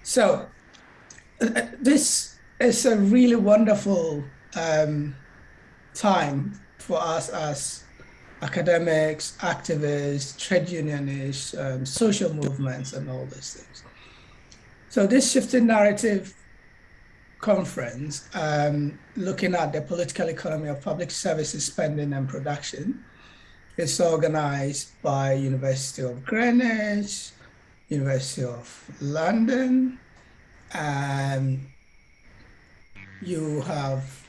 So this is a really wonderful time for us as academics, activists, trade unionists, social movements, and all these things. So this shifting narrative conference, looking at the political economy of public services spending and production, is organized by University of Greenwich, University of London, and you have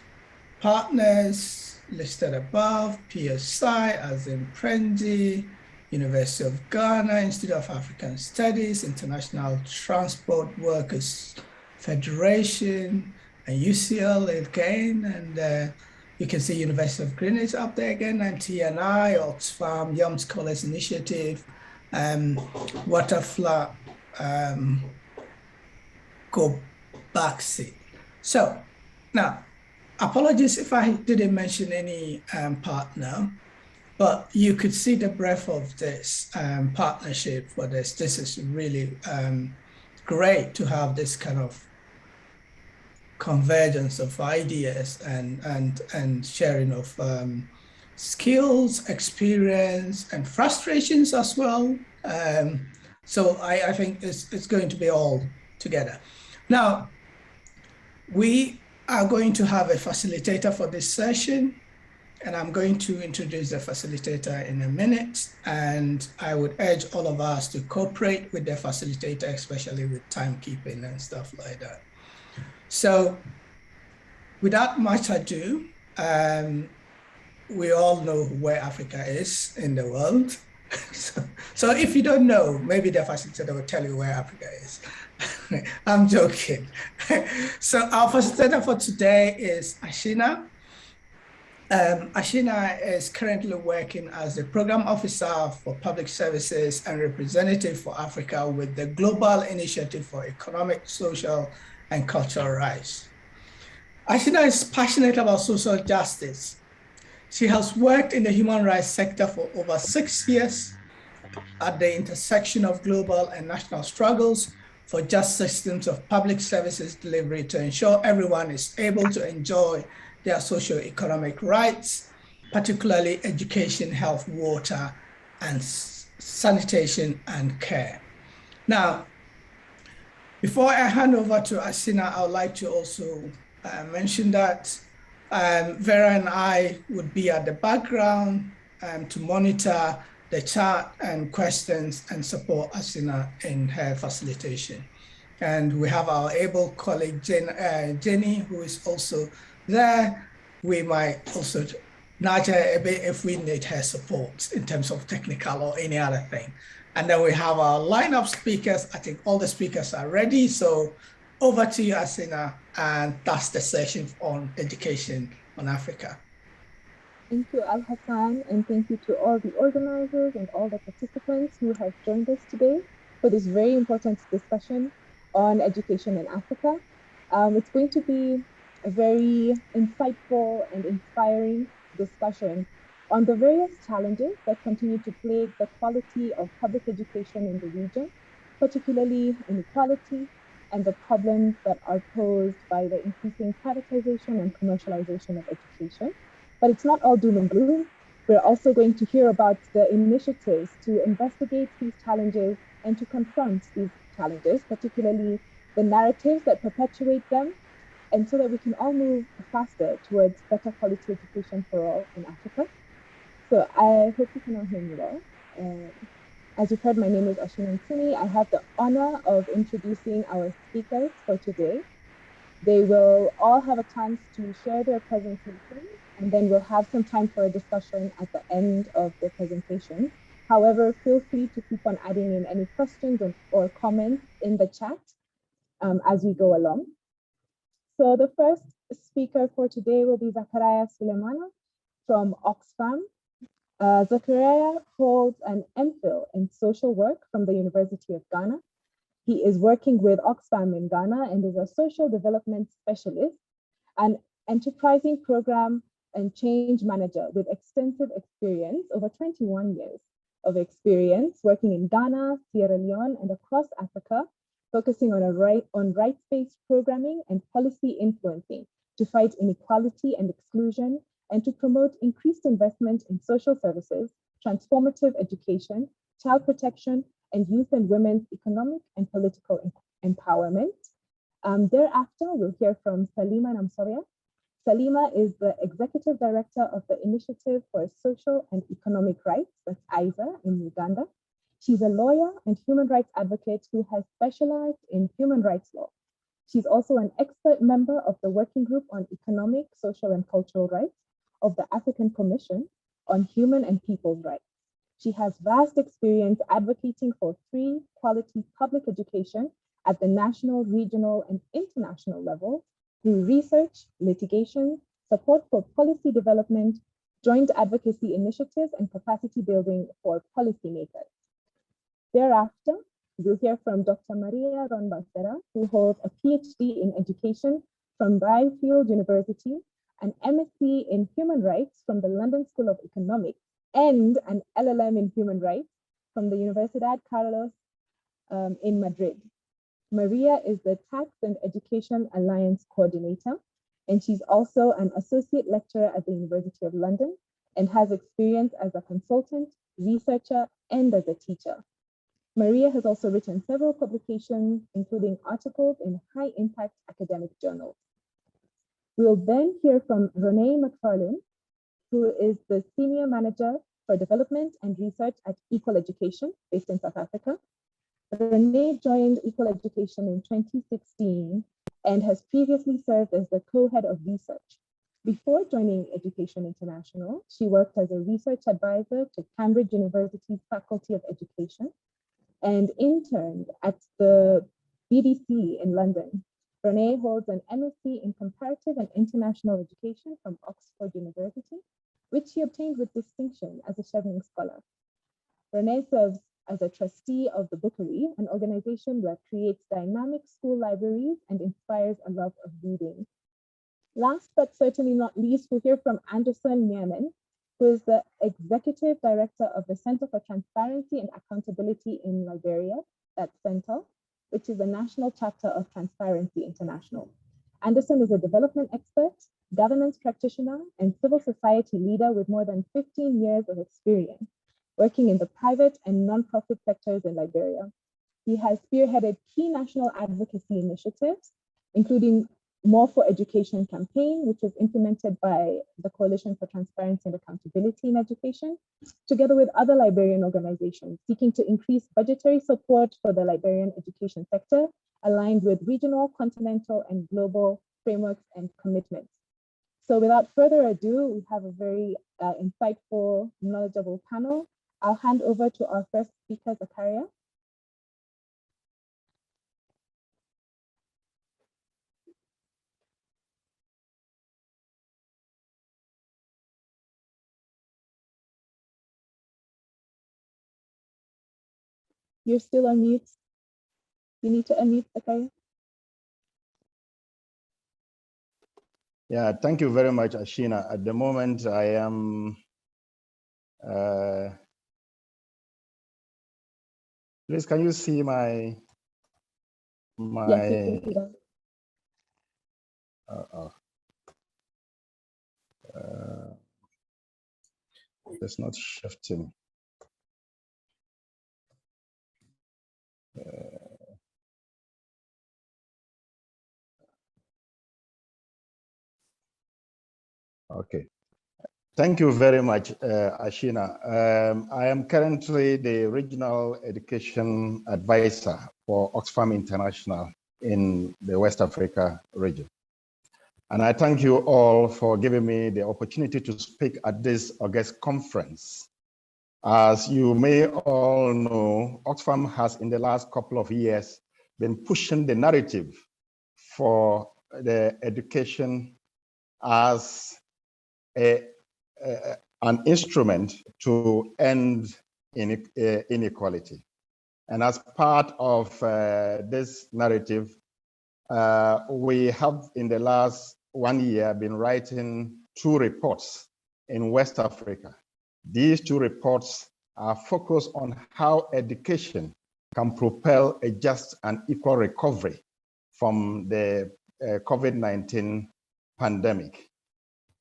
partners listed above, PSI, as in Prendy, University of Ghana, Institute of African Studies, International Transport Workers Federation, and UCL again, and you can see University of Greenwich up there again, and TNI, Oxfam, Young Scholars Initiative, Waterflat, Go Backseat. So now, apologies if I didn't mention any partner, but you could see the breadth of this partnership for this. This is really great to have this kind of convergence of ideas and sharing of skills, experience, and frustrations as well. So I think it's going to be all together. Now, we are going to have a facilitator for this session, and I'm going to introduce the facilitator in a minute. And I would urge all of us to cooperate with the facilitator, especially with timekeeping and stuff like that. So without much ado, we all know where Africa is in the world. So if you don't know, maybe the facilitator will tell you where Africa is. I'm joking. So our facilitator for today is Ashina. Ashina is currently working as the Program Officer for Public Services and Representative for Africa with the Global Initiative for Economic, Social, and Cultural Rights. Ashina is passionate about social justice. She has worked in the human rights sector for over 6 years at the intersection of global and national struggles for just systems of public services delivery to ensure everyone is able to enjoy their socio-economic rights, particularly education, health, water, and sanitation and care. Now, before I hand over to Ashina, I would like to also mention that Vera and I would be at the background to monitor the chat and questions and support Ashina in her facilitation. And we have our able colleague, Jenny, who is also there. We might also nudge her a bit if we need her support in terms of technical or any other thing. And then we have our lineup speakers. I think all the speakers are ready. So over to you, Ashina, and that's the session on education on Africa. Thank you, Al-Hassan, and thank you to all the organizers and all the participants who have joined us today for this very important discussion on education in Africa. It's going to be a very insightful and inspiring discussion on the various challenges that continue to plague the quality of public education in the region, particularly inequality and the problems that are posed by the increasing privatization and commercialization of education. But it's not all doom and gloom. We're also going to hear about the initiatives to investigate these challenges and to confront these challenges, particularly the narratives that perpetuate them, and so that we can all move faster towards better quality education for all in Africa. So I hope you can all hear me well. As you've heard, my name is Ashina Mtsumi. I have the honor of introducing our speakers for today. They will all have a chance to share their presentations, and then we'll have some time for a discussion at the end of the presentation. However, feel free to keep on adding in any questions or comments in the chat as we go along. So the first speaker for today will be Zakaria Sulemana from Oxfam. Zakaria holds an MPhil in social work from the University of Ghana. He is working with Oxfam in Ghana and is a social development specialist, an enterprising program and change manager with extensive experience, over 21 years of experience working in Ghana, Sierra Leone, and across Africa focusing on rights-based programming and policy influencing to fight inequality and exclusion, and to promote increased investment in social services, transformative education, child protection, and youth and women's economic and political empowerment. Thereafter, we'll hear from Salima Namusobya. Salima is the Executive Director of the Initiative for Social and Economic Rights, that's ISER in Uganda. She's a lawyer and human rights advocate who has specialized in human rights law. She's also an expert member of the Working Group on Economic, Social, and Cultural Rights of the African Commission on Human and People's Rights. She has vast experience advocating for free, quality public education at the national, regional, and international level through research, litigation, support for policy development, joint advocacy initiatives, and capacity building for policymakers. Thereafter, we'll hear from Dr. Maria Rone Balsera, who holds a PhD in education from Byfield University, an MSc in human rights from the London School of Economics, and an LLM in human rights from the Universidad Carlos in Madrid. Maria is the Tax and Education Alliance Coordinator, and she's also an associate lecturer at the University of London and has experience as a consultant, researcher, and as a teacher. Maria has also written several publications, including articles in high-impact academic journals. We'll then hear from Rone McFarlane, who is the Senior Manager for Development and Research at Equal Education, based in South Africa. Rone joined Equal Education in 2016 and has previously served as the co-head of research. Before joining Education International, she worked as a research advisor to Cambridge University's Faculty of Education and interned at the BBC in London. Rone holds an MSc in Comparative and International Education from Oxford University, which she obtained with distinction as a Chevening Scholar. Rone serves as a trustee of the Bookery, an organization that creates dynamic school libraries and inspires a love of reading. Last but certainly not least, we'll hear from Anderson Miamen, who is the Executive Director of the Center for Transparency and Accountability in Liberia, that's CENTAL, which is the national chapter of Transparency International. Anderson is a development expert, governance practitioner, and civil society leader with more than 15 years of experience working in the private and nonprofit sectors in Liberia. He has spearheaded key national advocacy initiatives, including More for Education campaign, which was implemented by the Coalition for Transparency and Accountability in Education, together with other Liberian organizations seeking to increase budgetary support for the Liberian education sector, aligned with regional, continental, and global frameworks and commitments. So without further ado, we have a very insightful, knowledgeable panel. I'll hand over to our first speaker, Zakaria. You're still on mute. You need to unmute, Zakaria. Yeah, thank you very much, Ashina. At the moment, I am please, can you see my Yes, you can see that. It's not shifting. Okay. Thank you very much, Ashina. I am currently the Regional Education Advisor for Oxfam International in the West Africa region. And I thank you all for giving me the opportunity to speak at this August conference. As you may all know, Oxfam has in the last couple of years been pushing the narrative for the education as an instrument to end inequality. And as part of this narrative, we have in the last 1 year been writing 2 reports in West Africa. These 2 reports are focused on how education can propel a just and equal recovery from the COVID-19 pandemic.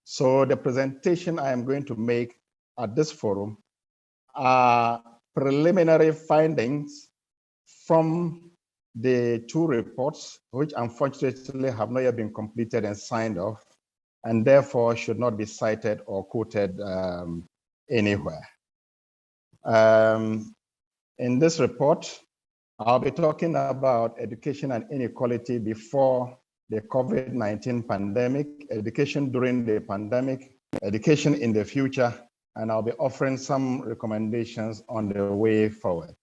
So the presentation I am going to make at this forum are preliminary findings from the two reports, which unfortunately have not yet been completed and signed off, and therefore should not be cited or quoted anywhere. In this report, I'll be talking about education and inequality before the COVID-19 pandemic, education during the pandemic, education in the future, and I'll be offering some recommendations on the way forward.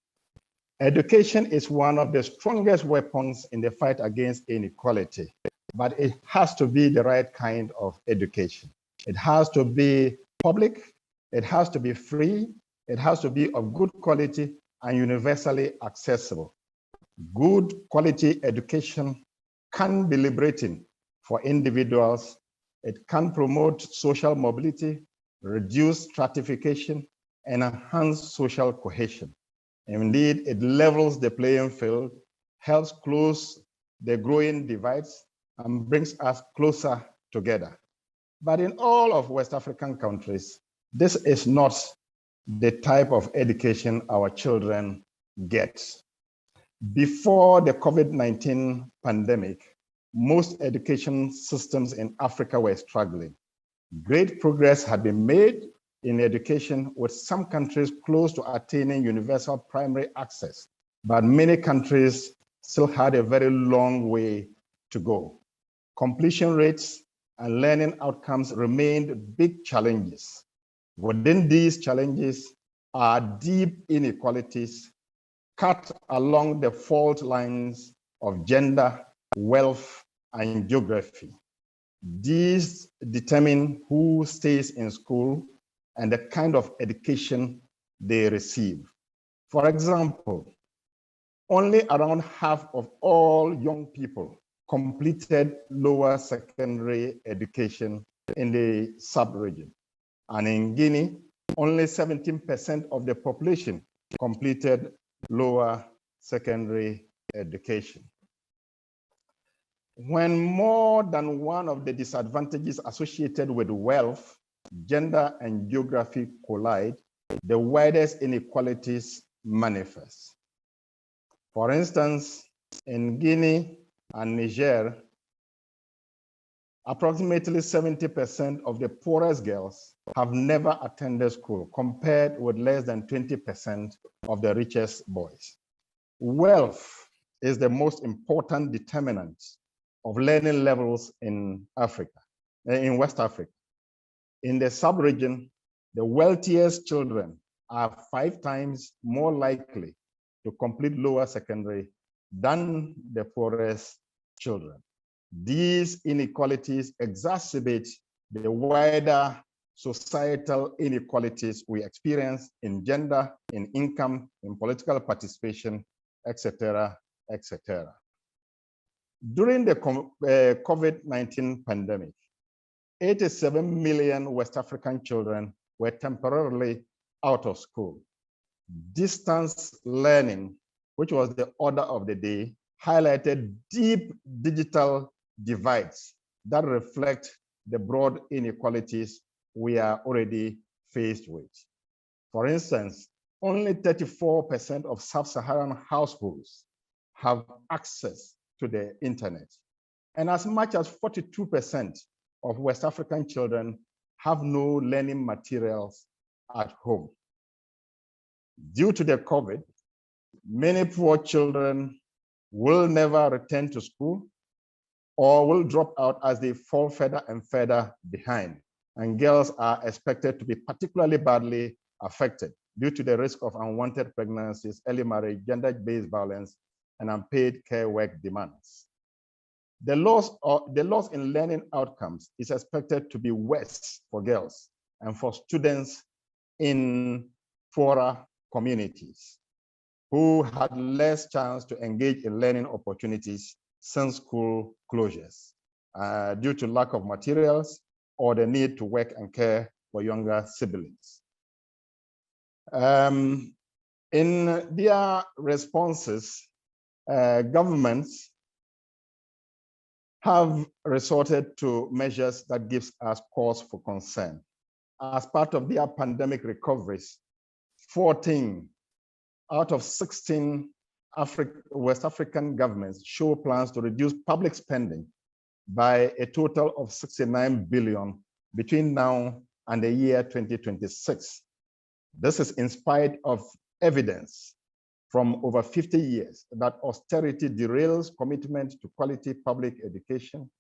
Education is one of the strongest weapons in the fight against inequality, but it has to be the right kind of education. It has to be public, it has to be free, it has to be of good quality and universally accessible. Good quality education can be liberating for individuals. It can promote social mobility, reduce stratification, and enhance social cohesion. Indeed, it levels the playing field, helps close the growing divides, and brings us closer together. But in all of West African countries, this is not the type of education our children get. Before the COVID-19 pandemic, most education systems in Africa were struggling. Great progress had been made in education, with some countries close to attaining universal primary access, but many countries still had a very long way to go. Completion rates and learning outcomes remained big challenges. Within these challenges are deep inequalities cut along the fault lines of gender, wealth, and geography. These determine who stays in school and the kind of education they receive. For example, only around half of all young people completed lower secondary education in the sub-region. And in Guinea, only 17% of the population completed lower secondary education. When more than one of the disadvantages associated with wealth, gender, and geography collide, the widest inequalities manifest. For instance, in Guinea and Niger, approximately 70% of the poorest girls have never attended school, compared with less than 20% of the richest boys. Wealth is the most important determinant of learning levels in Africa, in West Africa. In the sub-region, the wealthiest children are 5 times more likely to complete lower secondary than the poorest children. These inequalities exacerbate the wider societal inequalities we experience in gender, in income, in political participation, etc., etc. During the COVID-19 pandemic, 87 million West African children were temporarily out of school. Distance learning, which was the order of the day, highlighted deep digital divides that reflect the broad inequalities we are already faced with. For instance, only 34% of sub-Saharan households have access to the internet, and as much as 42% of West African children have no learning materials at home. Due to the COVID, many poor children will never return to school or will drop out as they fall further and further behind. And girls are expected to be particularly badly affected due to the risk of unwanted pregnancies, early marriage, gender-based violence, and unpaid care work demands. The loss in learning outcomes is expected to be worse for girls and for students in poorer communities who had less chance to engage in learning opportunities since school closures due to lack of materials or the need to work and care for younger siblings. In their responses, governments have resorted to measures that gives us cause for concern. As part of their pandemic recoveries, 14 out of 16 West African governments show plans to reduce public spending by a total of 69 billion between now and the year 2026. This is in spite of evidence from over 50 years that austerity derails commitment to quality public education,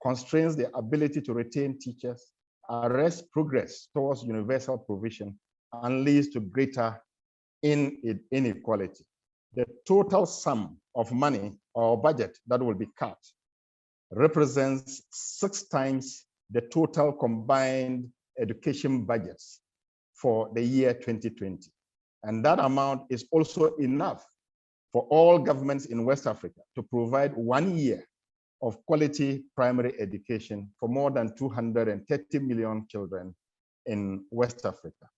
constrains the ability to retain teachers, arrests progress towards universal provision, and leads to greater inequality. The total sum of money or budget that will be cut represents 6 times the total combined education budgets for the year 2020. And that amount is also enough for all governments in West Africa to provide 1 year of quality primary education for more than 230 million children in West Africa.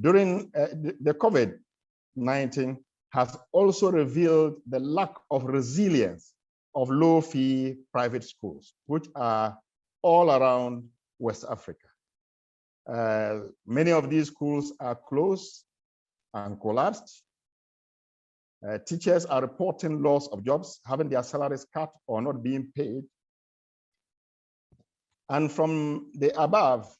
During the COVID-19 has also revealed the lack of resilience of low-fee private schools, which are all around West Africa. Many of these schools are closed and collapsed. Teachers are reporting loss of jobs, having their salaries cut or not being paid. And from the above,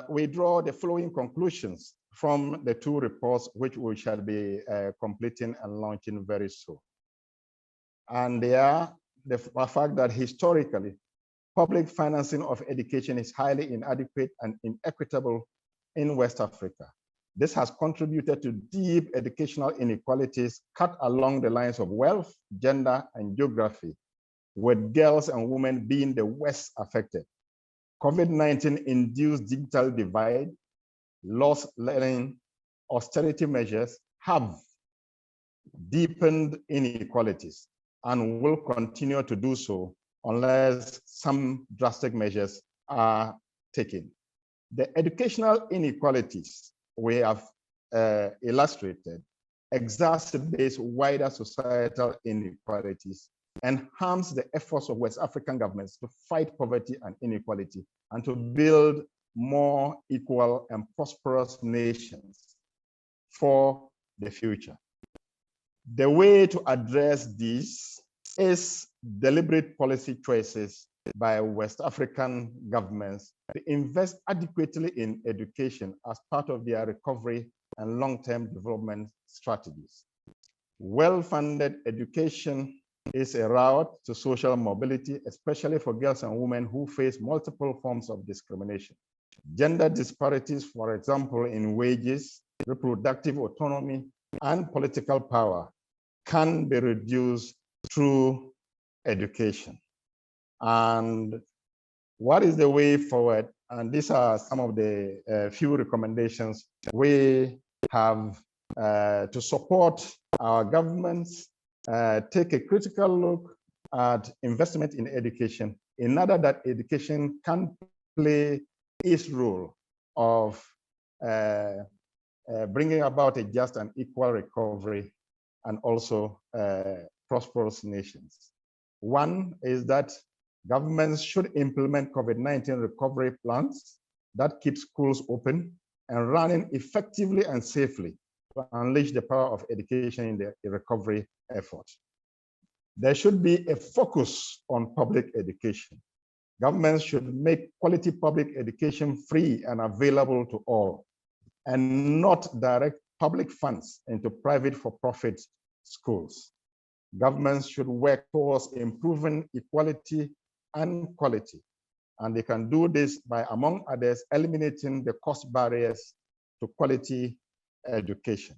we draw the following conclusions from the 2 reports, which we shall be completing and launching very soon. And they are the fact that historically, public financing of education is highly inadequate and inequitable in West Africa. This has contributed to deep educational inequalities cut along the lines of wealth, gender, and geography, with girls and women being the worst affected. COVID-19 induced digital divide, lost learning, austerity measures have deepened inequalities and will continue to do so unless some drastic measures are taken. The educational inequalities we have illustrated exacerbates wider societal inequalities and harms the efforts of West African governments to fight poverty and inequality and to build more equal and prosperous nations for the future. The way to address this is deliberate policy choices by West African governments to invest adequately in education as part of their recovery and long-term development strategies. Well-funded education is a route to social mobility, especially for girls and women who face multiple forms of discrimination. Gender disparities, for example, in wages, reproductive autonomy, and political power can be reduced through education. And what is the way forward? And these are some of the few recommendations we have to support our governments take a critical look at investment in education in order that education can play its role of bringing about a just and equal recovery and also prosperous nations. One is that governments should implement COVID-19 recovery plans that keep schools open and running effectively and safely to unleash the power of education in the recovery effort. There should be a focus on public education. Governments should make quality public education free and available to all, and not direct public funds into private for-profit schools. Governments should work towards improving equality and quality, and they can do this by, among others, eliminating the cost barriers to quality education.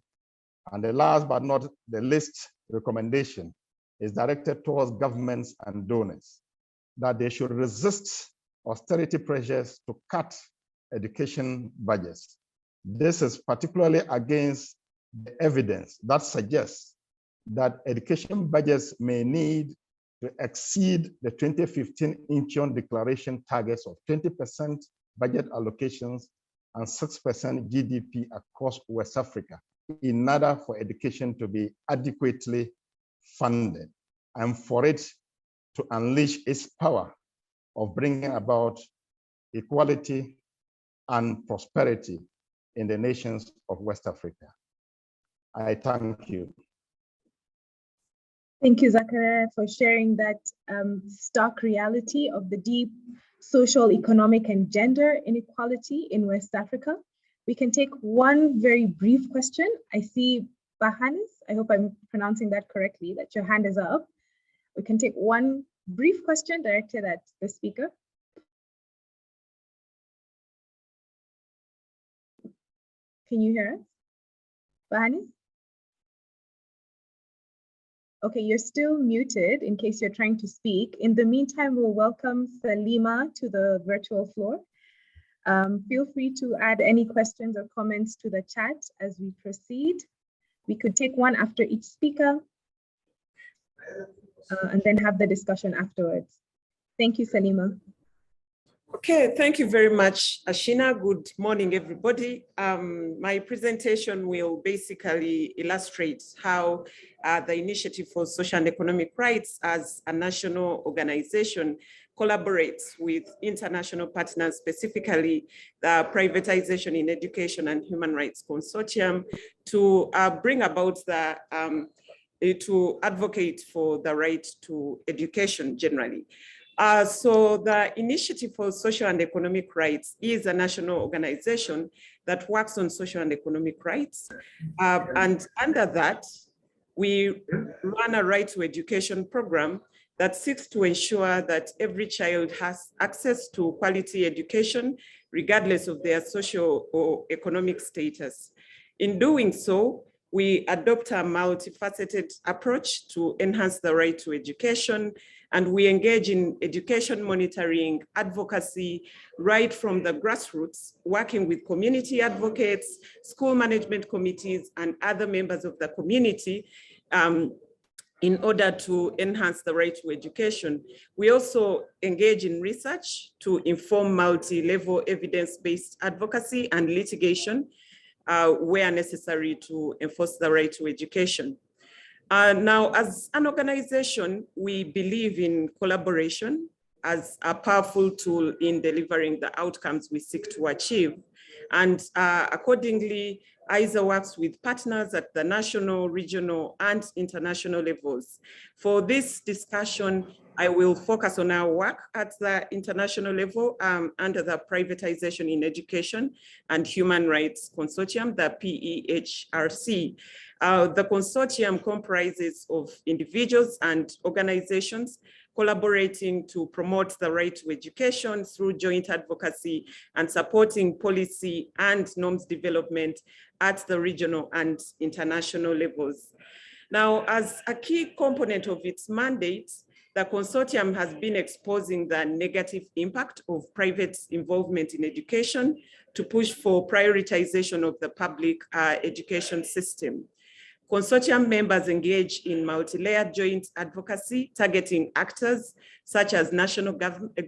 And the last but not the least recommendation is directed towards governments and donors, that they should resist austerity pressures to cut education budgets. This is particularly against the evidence that suggests that education budgets may need to exceed the 2015 Incheon Declaration targets of 20% budget allocations and 6% GDP across West Africa in order for education to be adequately funded and for it to unleash its power of bringing about equality and prosperity in the nations of West Africa. I thank you. Thank you, Zakaria, for sharing that stark reality of the deep social, economic, and gender inequality in West Africa. We can take one very brief question. I see Bahanis, I hope I'm pronouncing that correctly, that your hand is up. We can take one brief question directed at the speaker. Can you hear us, Bahanis? Okay, you're still muted in case you're trying to speak. In the meantime, we'll welcome Salima to the virtual floor. Feel free to add any questions or comments to the chat as we proceed. We could take one after each speaker and then have the discussion afterwards. Thank you, Salima. Okay, thank you very much, Ashina. Good morning, everybody. My presentation will basically illustrate how the Initiative for Social and Economic Rights as a national organization collaborates with international partners, specifically the Privatization in Education and Human Rights Consortium, to bring about the, to advocate for the right to education generally. So the Initiative for Social and Economic Rights is a national organization that works on social and economic rights. And under that, we run a right to education program that seeks to ensure that every child has access to quality education, regardless of their social or economic status. In doing so, we adopt a multifaceted approach to enhance the right to education, and we engage in education monitoring, advocacy, right from the grassroots, working with community advocates, school management committees, and other members of the community in order to enhance the right to education. We also engage in research to inform multi-level evidence-based advocacy and litigation where necessary to enforce the right to education. Now, as an organization, we believe in collaboration as a powerful tool in delivering the outcomes we seek to achieve. And accordingly, ISER works with partners at the national, regional, and international levels. For this discussion, I will focus on our work at the international level under the Privatization in Education and Human Rights Consortium, the PEHRC. The consortium comprises of individuals and organizations collaborating to promote the right to education through joint advocacy and supporting policy and norms development at the regional and international levels. Now, as a key component of its mandate, the consortium has been exposing the negative impact of private involvement in education to push for prioritization of the public education system. Consortium members engage in multi-layered joint advocacy targeting actors such as national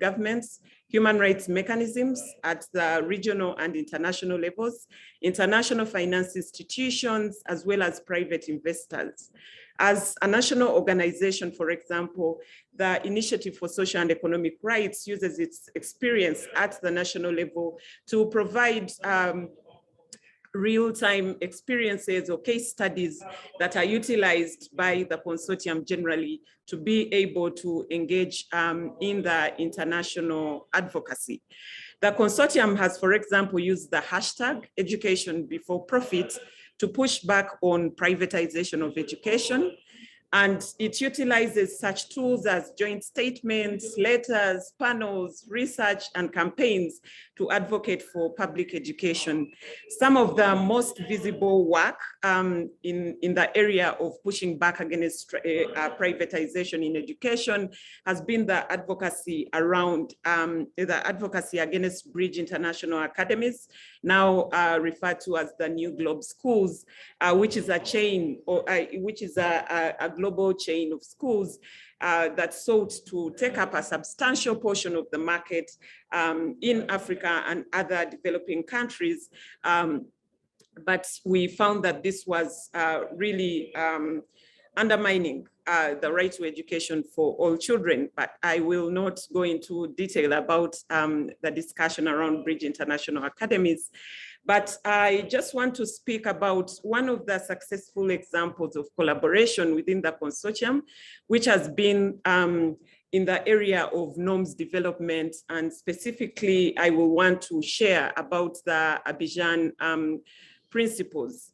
governments, human rights mechanisms at the regional and international levels, international finance institutions, as well as private investors. As a national organization, for example, the Initiative for Social and Economic Rights uses its experience at the national level to provide real-time experiences or case studies that are utilized by the consortium generally to be able to engage in the international advocacy. The consortium has, for example, used the hashtag education before profit to push back on privatization of education. And it utilizes such tools as joint statements, letters, panels, research, and campaigns to advocate for public education. Some of the most visible work in the area of pushing back against privatization in education has been the advocacy around the advocacy against Bridge International Academies now referred to as the New Globe Schools, which is a chain, or which is a global chain of schools that sought to take up a substantial portion of the market in Africa and other developing countries. But we found that this was really undermining the right to education for all children. But I will not go into detail about the discussion around Bridge International Academies. But I just want to speak about one of the successful examples of collaboration within the consortium, which has been in the area of norms development. And specifically, I will want to share about the Abidjan principles.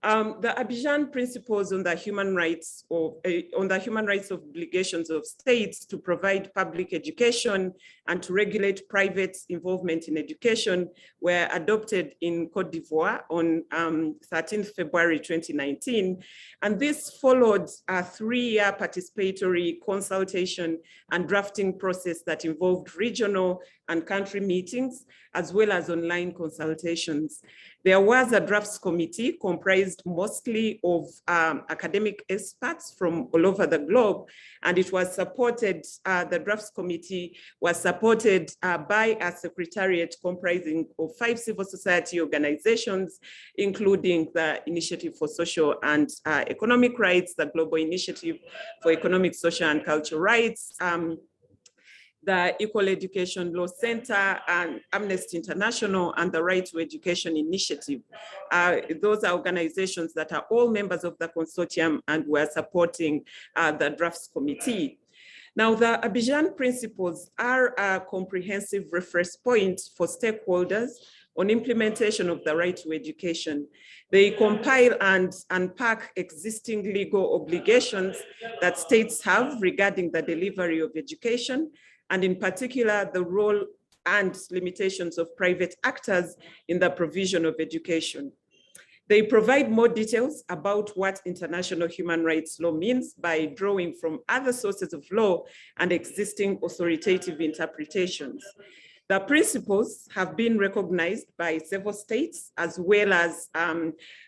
The Abidjan principles on the human rights obligations of states to provide public education and to regulate private involvement in education were adopted in Cote d'Ivoire on 13th February 2019. And this followed a 3-year participatory consultation and drafting process that involved regional and country meetings, as well as online consultations. There was a drafts committee comprised mostly of academic experts from all over the globe, and it was supported, the drafts committee was supported by a secretariat comprising of 5 civil society organizations, including the Initiative for Social and Economic Rights, the Global Initiative for Economic, Social and Cultural Rights, the Equal Education Law Center, and Amnesty International, and the Right to Education Initiative. Those are organizations that are all members of the consortium and were supporting the drafts committee. Now, the Abidjan principles are a comprehensive reference point for stakeholders on implementation of the right to education. They compile and unpack existing legal obligations that states have regarding the delivery of education, and in particular, the role and limitations of private actors in the provision of education. They provide more details about what international human rights law means by drawing from other sources of law and existing authoritative interpretations. The principles have been recognized by several states, as well as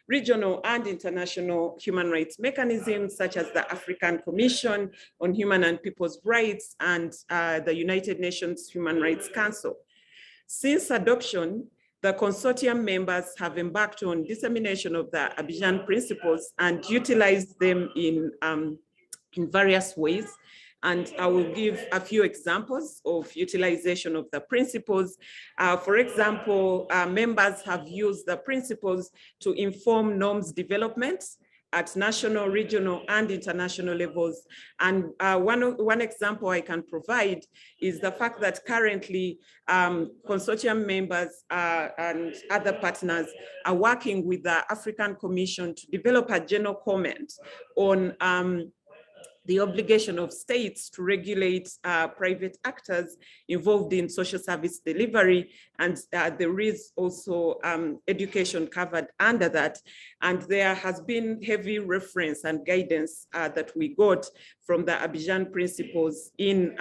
regional and international human rights mechanisms, such as the African Commission on Human and People's Rights and the United Nations Human Rights Council. Since adoption, the consortium members have embarked on dissemination of the Abidjan principles and utilized them in various ways. And I will give a few examples of utilization of the principles. For example, members have used the principles to inform norms development at national, regional, and international levels. And one example I can provide is the fact that currently consortium members and other partners are working with the African Commission to develop a general comment on the obligation of states to regulate private actors involved in social service delivery. And there is also education covered under that. And there has been heavy reference and guidance that we got from the Abidjan principles in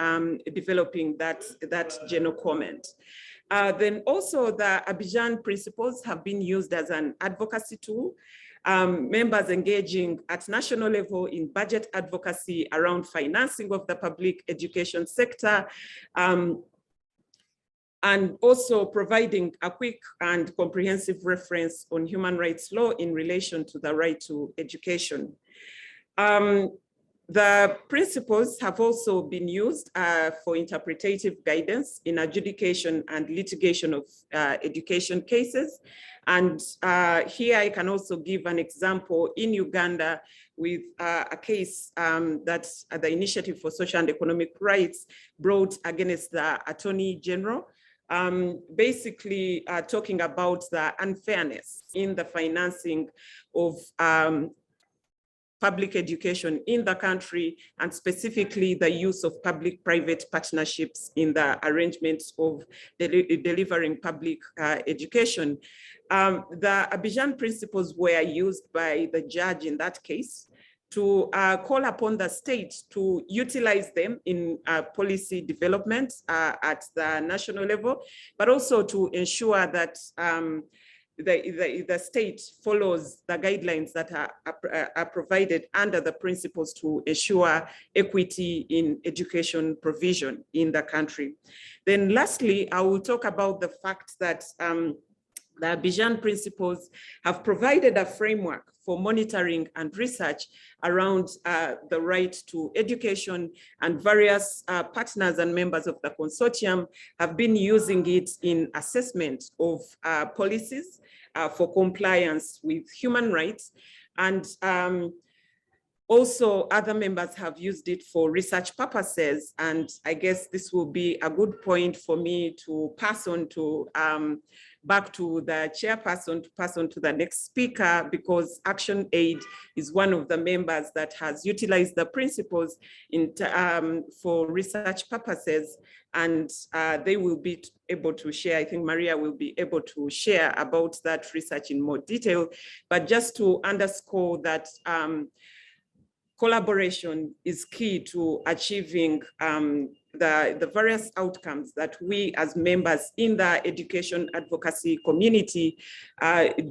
developing that general comment. Then also the Abidjan principles have been used as an advocacy tool. Members engaging at national level in budget advocacy around financing of the public education sector, and also providing a quick and comprehensive reference on human rights law in relation to the right to education. The principles have also been used for interpretative guidance in adjudication and litigation of education cases. And here I can also give an example in Uganda with a case that the Initiative for Social and Economic Rights brought against the Attorney General, basically talking about the unfairness in the financing of public education in the country, and specifically the use of public-private partnerships in the arrangements of delivering public education. The Abidjan principles were used by the judge in that case to call upon the state to utilize them in policy development at the national level, but also to ensure that the state follows the guidelines that are provided under the principles to ensure equity in education provision in the country. Then lastly, I will talk about the fact that the Abidjan principles have provided a framework for monitoring and research around the right to education, and various partners and members of the consortium have been using it in assessment of policies for compliance with human rights. And also other members have used it for research purposes. And I guess this will be a good point for me to pass on to back to the chairperson to pass on to the next speaker, because Actionaid is one of the members that has utilized the principles in for research purposes, and they will be able to share. I think Maria will be able to share about that research in more detail, but just to underscore that collaboration is key to achieving the various outcomes that we as members in the education advocacy community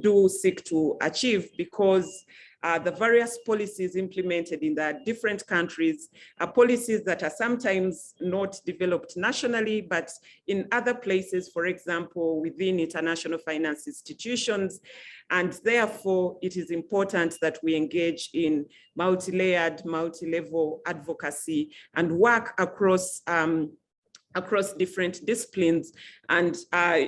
do seek to achieve, because the various policies implemented in the different countries are policies that are sometimes not developed nationally, but in other places, for example, within international finance institutions. And therefore, it is important that we engage in multi-layered, multi-level advocacy and work across different disciplines and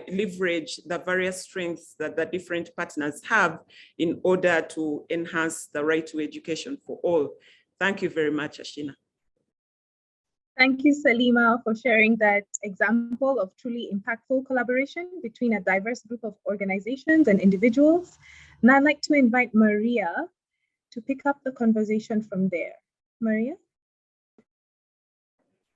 leverage the various strengths that the different partners have in order to enhance the right to education for all. Thank you very much, Ashina. Thank you, Salima, for sharing that example of truly impactful collaboration between a diverse group of organizations and individuals. Now I'd like to invite Maria to pick up the conversation from there. Maria?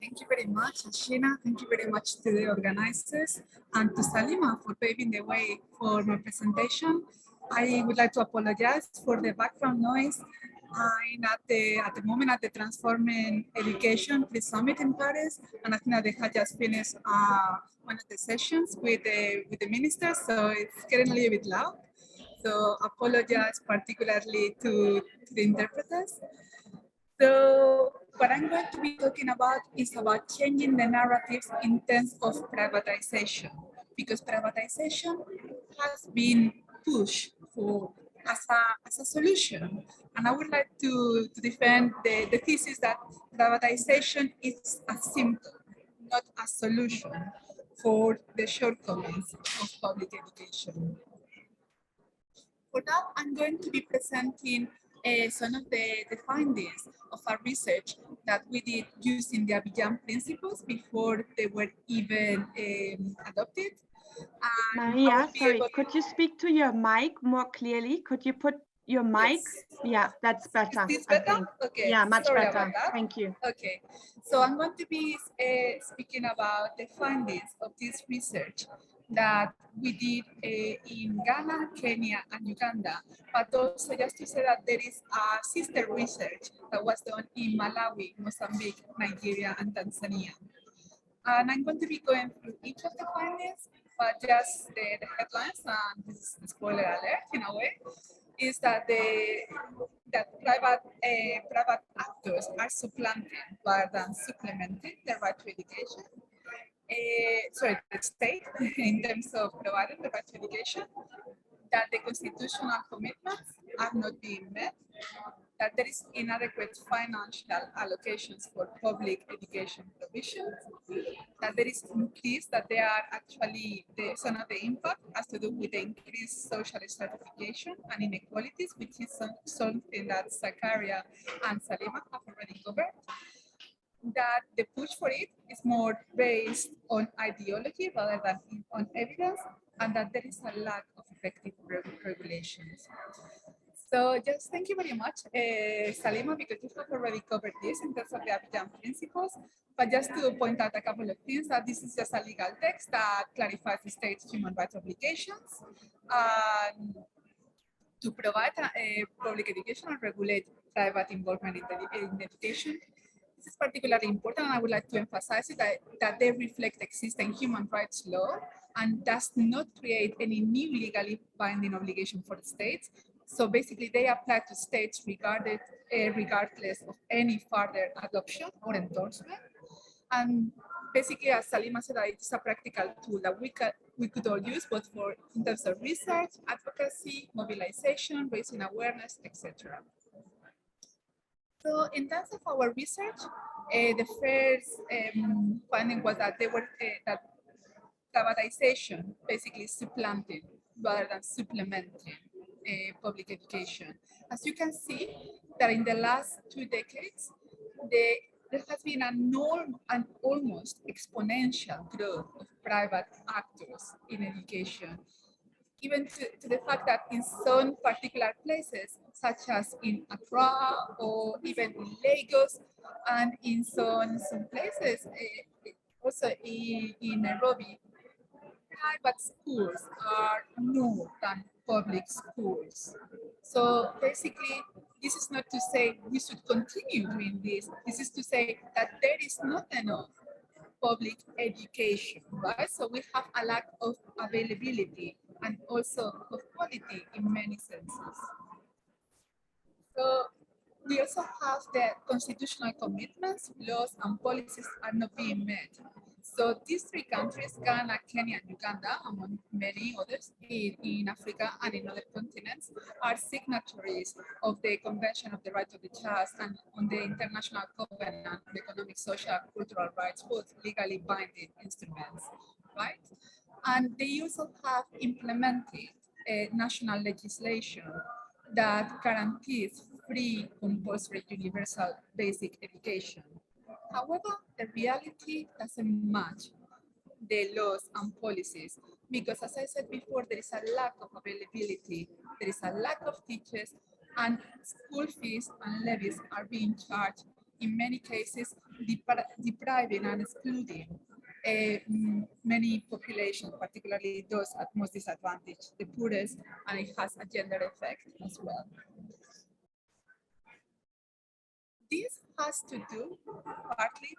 Thank you very much, Ashina. Thank you very much to the organizers and to Salima for paving the way for my presentation. I would like to apologize for the background noise. I'm at the moment at the Transforming Education Pre-Summit in Paris, and I think that they had just finished one of the sessions with the ministers, so it's getting a little bit loud. So apologize particularly to the interpreters. So what I'm going to be talking about is about changing the narratives in terms of privatization, because privatization has been pushed for as a solution. And I would like to defend the thesis that privatization is a symptom, not a solution for the shortcomings of public education. For now, I'm going to be presenting some of the findings of our research that we did using the Abidjan principles before they were even adopted. Maria, sorry, could you speak to your mic more clearly? Could you put your mic? Yes. Yeah, that's better. Is this better? I think. Okay. Yeah, much Sorry better. about that. Thank you. Okay. So I'm going to be speaking about the findings of this research that we did in Ghana, Kenya, and Uganda, but also just to say that there is a sister research that was done in Malawi, Mozambique, Nigeria, and Tanzania. And I'm going to be going through each of the findings, but just the headlines, and this is a spoiler alert in a way, is that private actors are supplanting rather than supplementing the right to education. The state in terms of providing the right to education, that the constitutional commitments are not being met, that there is inadequate financial allocations for public education provisions, that there is increase, that there are actually some of the impact has to do with the increased social stratification and inequalities, which is something that Zakaria and Salima have already covered. That the push for it is more based on ideology rather than on evidence, and that there is a lack of effective regulations. So just thank you very much, Salima, because you have already covered this in terms of the Abidjan principles, but just to point out a couple of things, that this is just a legal text that clarifies the state's human rights obligations to provide public education and regulate private involvement in education. This is particularly important, and I would like to emphasize it, that they reflect existing human rights law and does not create any new legally binding obligation for the states. So basically, they apply to states regardless of any further adoption or endorsement. And basically, as Salima said, it's a practical tool that we could all use, both for in terms of research, advocacy, mobilization, raising awareness, etc. So in terms of our research, the first finding was that that privatization basically supplanted rather than supplementing public education. As you can see, that in the last 2 decades, there has been an almost exponential growth of private actors in education, even to the fact that in some particular places, such as in Accra or even in Lagos, and in some places, also in Nairobi, private schools are more than public schools. So basically, this is not to say we should continue doing this. This is to say that there is not enough public education, right? So we have a lack of availability and also of quality in many senses. So we also have the constitutional commitments, laws, and policies are not being met. So these 3 countries, Ghana, Kenya, and Uganda, among many others in Africa and in other continents, are signatories of the Convention of the Right of the Child and on the International Covenant on Economic, Social, and Cultural Rights, both legally binding instruments, right? And they also have implemented national legislation that guarantees free, compulsory, universal basic education. However, the reality doesn't match the laws and policies because, as I said before, there is a lack of availability, there is a lack of teachers, and school fees and levies are being charged, in many cases, depriving and excluding many populations, particularly those at most disadvantaged, the poorest, and it has a gender effect as well. This has to do partly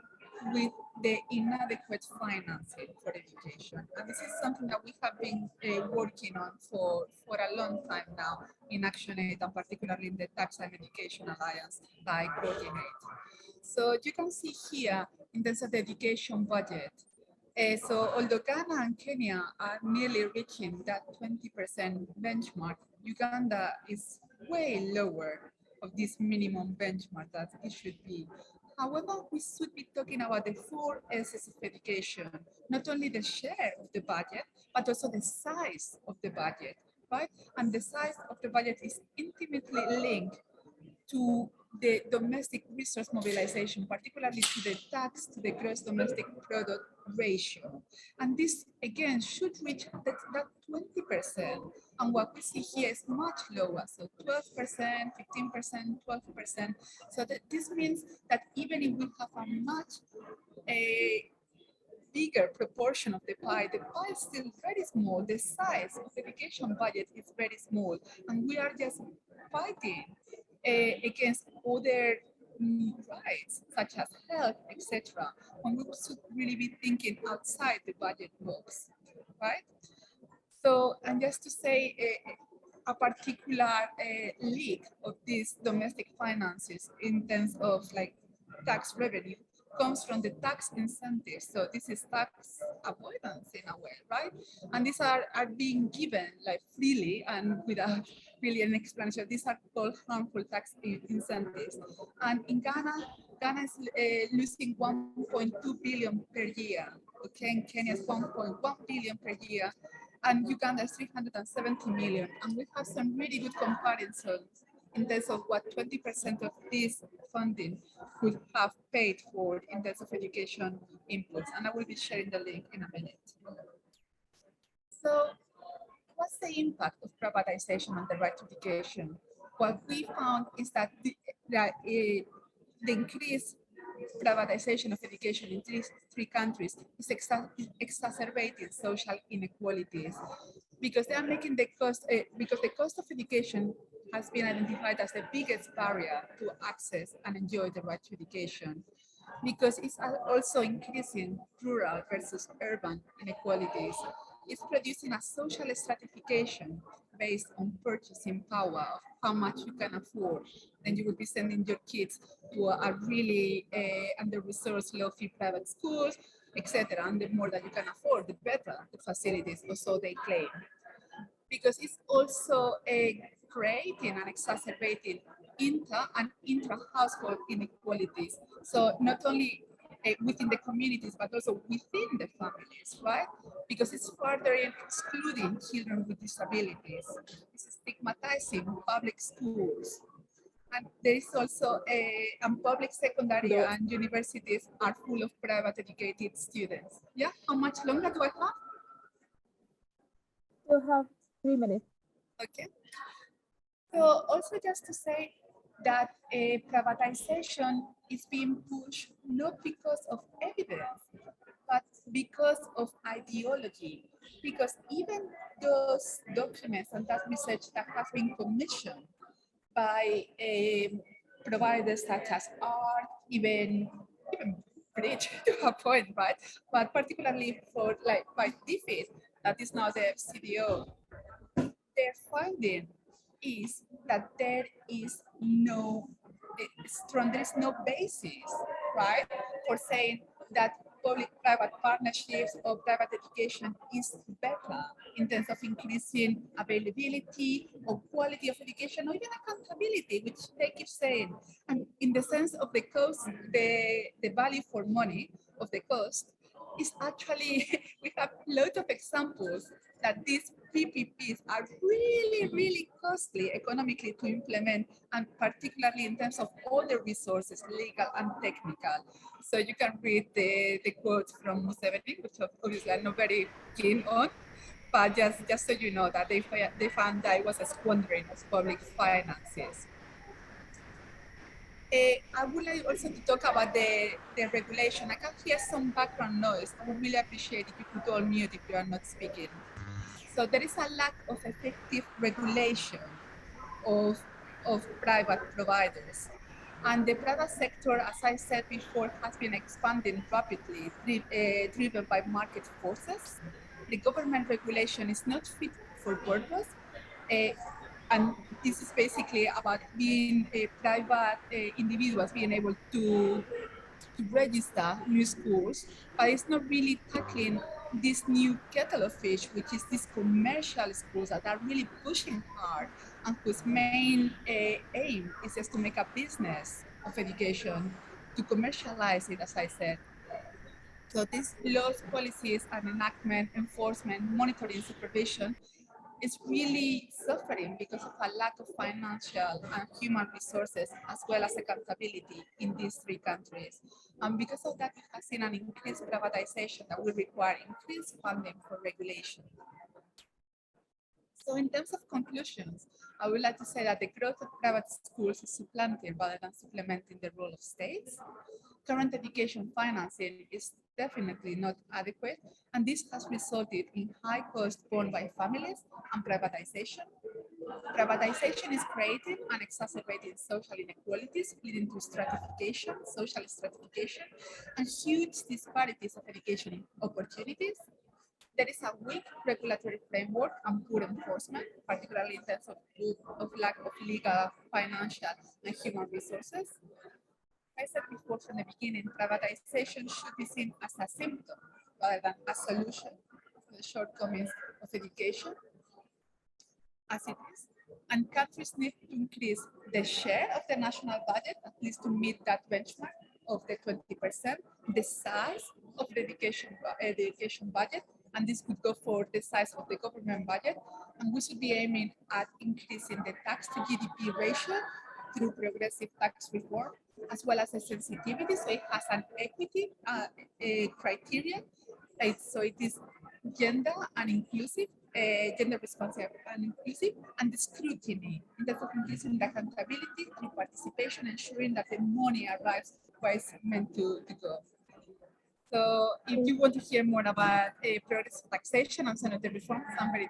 with the inadequate financing for education. And this is something that we have been working on for a long time now in Actionaid, and particularly in the Tax and Education Alliance, like Coordinate. So you can see here, in terms of the education budget, so although Ghana and Kenya are nearly reaching that 20% benchmark, Uganda is way lower of this minimum benchmark that it should be. However, we should be talking about the 4 S's of education, not only the share of the budget, but also the size of the budget, right? And the size of the budget is intimately linked to the domestic resource mobilization, particularly to the tax to the gross domestic product ratio. And this, again, should reach that 20%. And what we see here is much lower, so 12%, 15%, 12%. So that this means that even if we have a much bigger proportion of the pie is still very small. The size of the education budget is very small. And we are just fighting against other rights, such as health, etc., when we should really be thinking outside the budget box, right? So, and just to say a particular leak of these domestic finances in terms of like tax revenue comes from the tax incentives. So this is tax avoidance in a way, right? And these are being given like freely and without really an explanation. These are called harmful tax incentives. And in Ghana is losing 1.2 billion per year. Okay, in Kenya is 1.1 billion per year. And Uganda is 370 million. And we have some really good comparisons in terms of what 20% of this funding could have paid for in terms of education inputs. And I will be sharing the link in a minute. So what's the impact of privatization on the right to education? What we found is that the increased privatization of education in these 3 countries is exacerbating social inequalities because they are making the cost, because the cost of education has been identified as the biggest barrier to access and enjoy the right to education, because it's also increasing rural versus urban inequalities. It's producing a social stratification based on purchasing power of how much you can afford. Then you would be sending your kids to a really under-resourced, low-fee private schools, etc. And the more that you can afford, the better the facilities, or so they claim. Because it's also creating and exacerbating inter and intra-household inequalities. So not only within the communities, but also within the families, right? Because it's further excluding children with disabilities. It's stigmatizing public schools. And there is also public secondary and universities are full of private educated students. Yeah, how much longer do I have? You have 3 minutes. Okay. So also just to say that privatization is being pushed not because of evidence, but because of ideology. Because even those documents and that research that has been commissioned by providers such as art, even bridge to a point, right? But particularly for like by DFID, that is now the CDO, their finding is that there is no basis, right, for saying that public-private partnerships or private education is better in terms of increasing availability or quality of education, or even accountability, which they keep saying. And in the sense of the cost, the value for money of the cost is actually, we have lots of examples that these PPPs are really, really costly economically to implement, and particularly in terms of all the resources, legal and technical. So you can read the quotes from Mtsumi, which obviously I'm not very keen on, but just so you know that they found that it was a squandering of public finances. I would like also to talk about the regulation. I can hear some background noise. I would really appreciate if you could all mute if you are not speaking. So there is a lack of effective regulation of private providers. And the private sector, as I said before, has been expanding rapidly, driven by market forces. The government regulation is not fit for purpose. And this is basically about being private individuals being able to register new schools, but it's not really tackling this new kettle of fish, which is these commercial schools that are really pushing hard and whose main aim is just to make a business of education, to commercialize it, as I said. So these laws, policies, and enactment, enforcement, monitoring, supervision is really suffering because of a lack of financial and human resources, as well as accountability in these three countries. And because of that, we have seen an increased privatization that will require increased funding for regulation. So in terms of conclusions, I would like to say that the growth of private schools is supplanting rather than supplementing the role of states. Current education financing is definitely not adequate, and this has resulted in high costs borne by families and privatization. Privatization is creating and exacerbating social inequalities, leading to stratification, social stratification, and huge disparities of education opportunities. There is a weak regulatory framework and poor enforcement, particularly in terms of lack of legal, financial, and human resources. I said before from the beginning, privatization should be seen as a symptom rather than a solution to the shortcomings of education, as it is. And countries need to increase the share of the national budget, at least to meet that benchmark of the 20%, the size of the education budget, and this could go for the size of the government budget. And we should be aiming at increasing the tax to GDP ratio through progressive tax reform, as well as a sensitivity, so it has an equity criteria. So it is gender and inclusive, gender responsive and inclusive, and the scrutiny in terms of increasing the accountability through participation, ensuring that the money arrives where it's meant to go. So if you want to hear more about progressive taxation and sanitary reforms, I'm very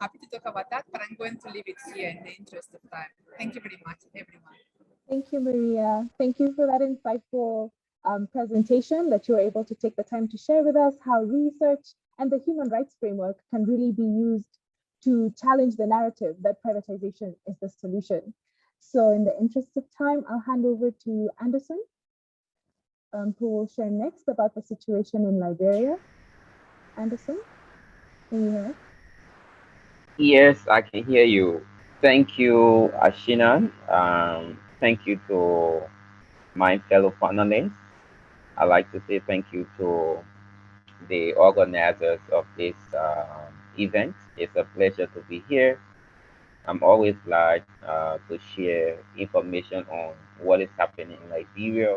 happy to talk about that, but I'm going to leave it here in the interest of time. Thank you very much, everyone. Thank you, Maria. Thank you for that insightful presentation that you were able to take the time to share with us how research and the human rights framework can really be used to challenge the narrative that privatization is the solution. So in the interest of time, I'll hand over to Anderson, who will share next about the situation in Liberia. Anderson, can you hear us? Yes, I can hear you. Thank you, Ashina. Thank you to my fellow panelists. I'd like to say thank you to the organizers of this event. It's a pleasure to be here. I'm always glad to share information on what is happening in Liberia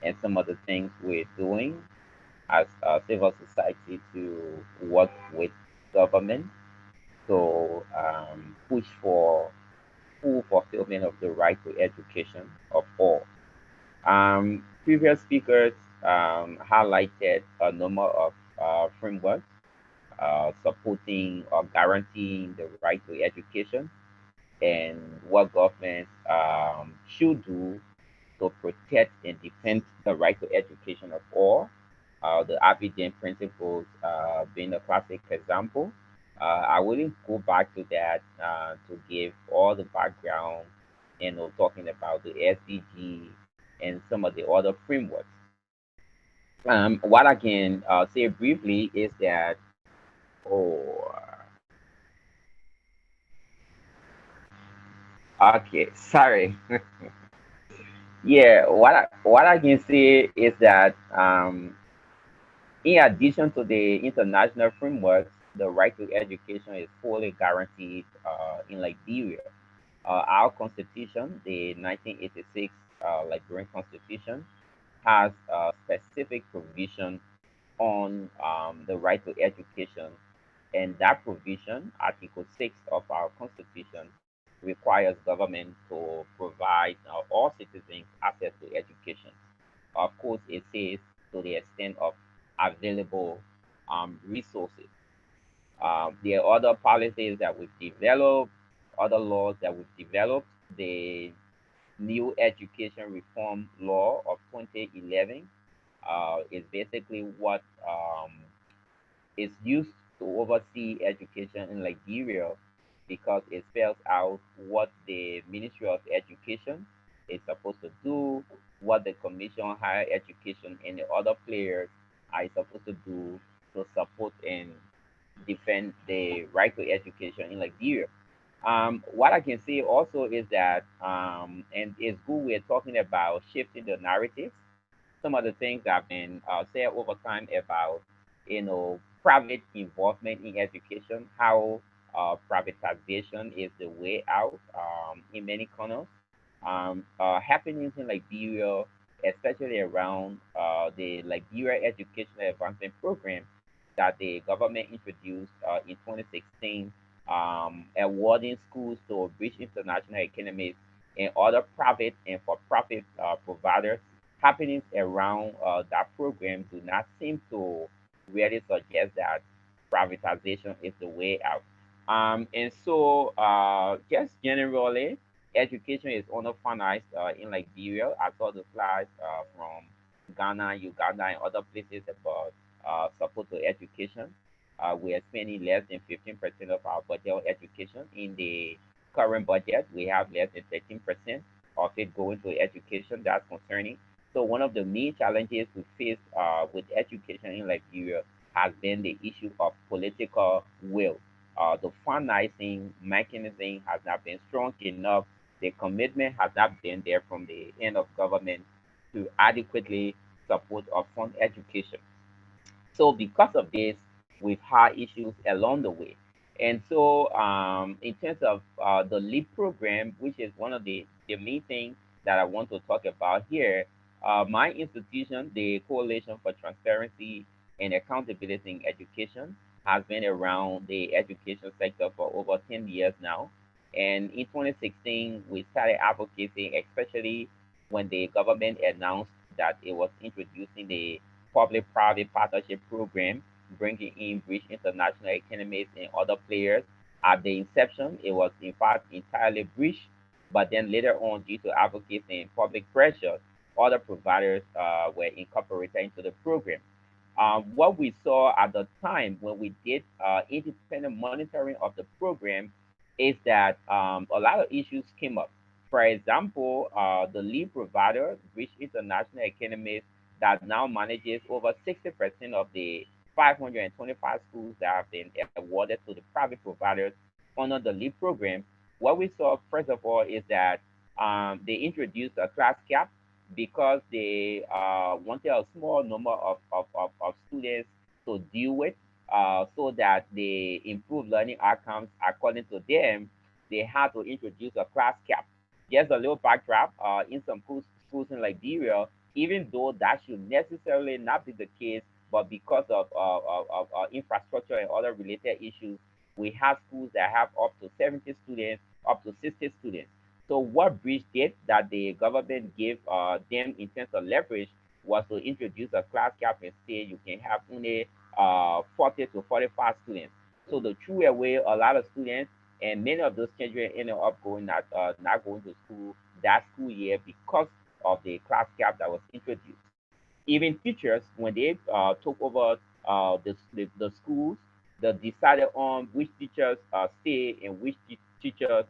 and some of the things we're doing as civil society to work with government to push for full fulfillment of the right to education of all. Previous speakers highlighted a number of frameworks supporting or guaranteeing the right to education and what governments should do to protect and defend the right to education of all. The Abidjan principles being a classic example. I wouldn't go back to that to give all the background, talking about the SDG and some of the other frameworks. What I can say briefly is that, oh, okay, sorry. Yeah, what I can say is that in addition to the international frameworks, the right to education is fully guaranteed in Liberia. Our constitution, the 1986 Liberian constitution, has a specific provision on the right to education, and that provision, Article 6 of our constitution, requires government to provide all citizens access to education. Of course, it says to the extent of available resources. There are other policies that we've developed, other laws that we've developed. The new education reform law of 2011 is basically what is used to oversee education in Liberia because it spells out what the Ministry of Education is supposed to do, what the Commission on Higher Education and the other players are supposed to do to support and defend the right to education in Liberia. What I can say also is that, and it's good we're talking about shifting the narratives. Some of the things that have been said over time about, private involvement in education, how privatization is the way out in many corners. Happenings in Liberia, especially around the Liberia Educational Advancement Program that the government introduced in 2016, awarding schools to British international academies and other private and for-profit providers. Happenings around that program do not seem to really suggest that privatization is the way out. And so, just generally, education is underfinanced in Liberia. I saw the slides from Ghana, Uganda, and other places about support to education. We are spending less than 15% of our budget on education. In the current budget, we have less than 13% of it going to education. That's concerning. So one of the main challenges we face with education in Liberia has been the issue of political will. The financing mechanism has not been strong enough. The commitment has not been there from the end of government to adequately support or fund education. So because of this, we've had issues along the way. And so in terms of the LEAP program, which is one of the main things that I want to talk about here, my institution, the Coalition for Transparency and Accountability in Education, has been around the education sector for over 10 years now. And in 2016, we started advocating, especially when the government announced that it was introducing the public-private partnership program, bringing in rich international economists and other players. At the inception, it was in fact entirely British, but then later on, due to advocacy and public pressure, other providers were incorporated into the program. What we saw at the time when we did independent monitoring of the program is that a lot of issues came up. For example, the lead provider, Rich International Academy, that now manages over 60% of the 525 schools that have been awarded to the private providers under the lead program. What we saw, first of all, is that they introduced a class cap because they wanted a small number of students to deal with so that they improve learning outcomes according to them. They had to introduce a class cap. Just a little backdrop, in some schools in Liberia, even though that should necessarily not be the case, but because of infrastructure and other related issues, we have schools that have up to 70 students, up to 60 students. So what Bridge did that the government gave them in terms of leverage was to introduce a class cap and say you can have only 40 to 45 students. So they threw away a lot of students, and many of those children ended up not going to school that school year because of the class cap that was introduced. Even teachers, when they took over the schools, they decided on which teachers stay and which teachers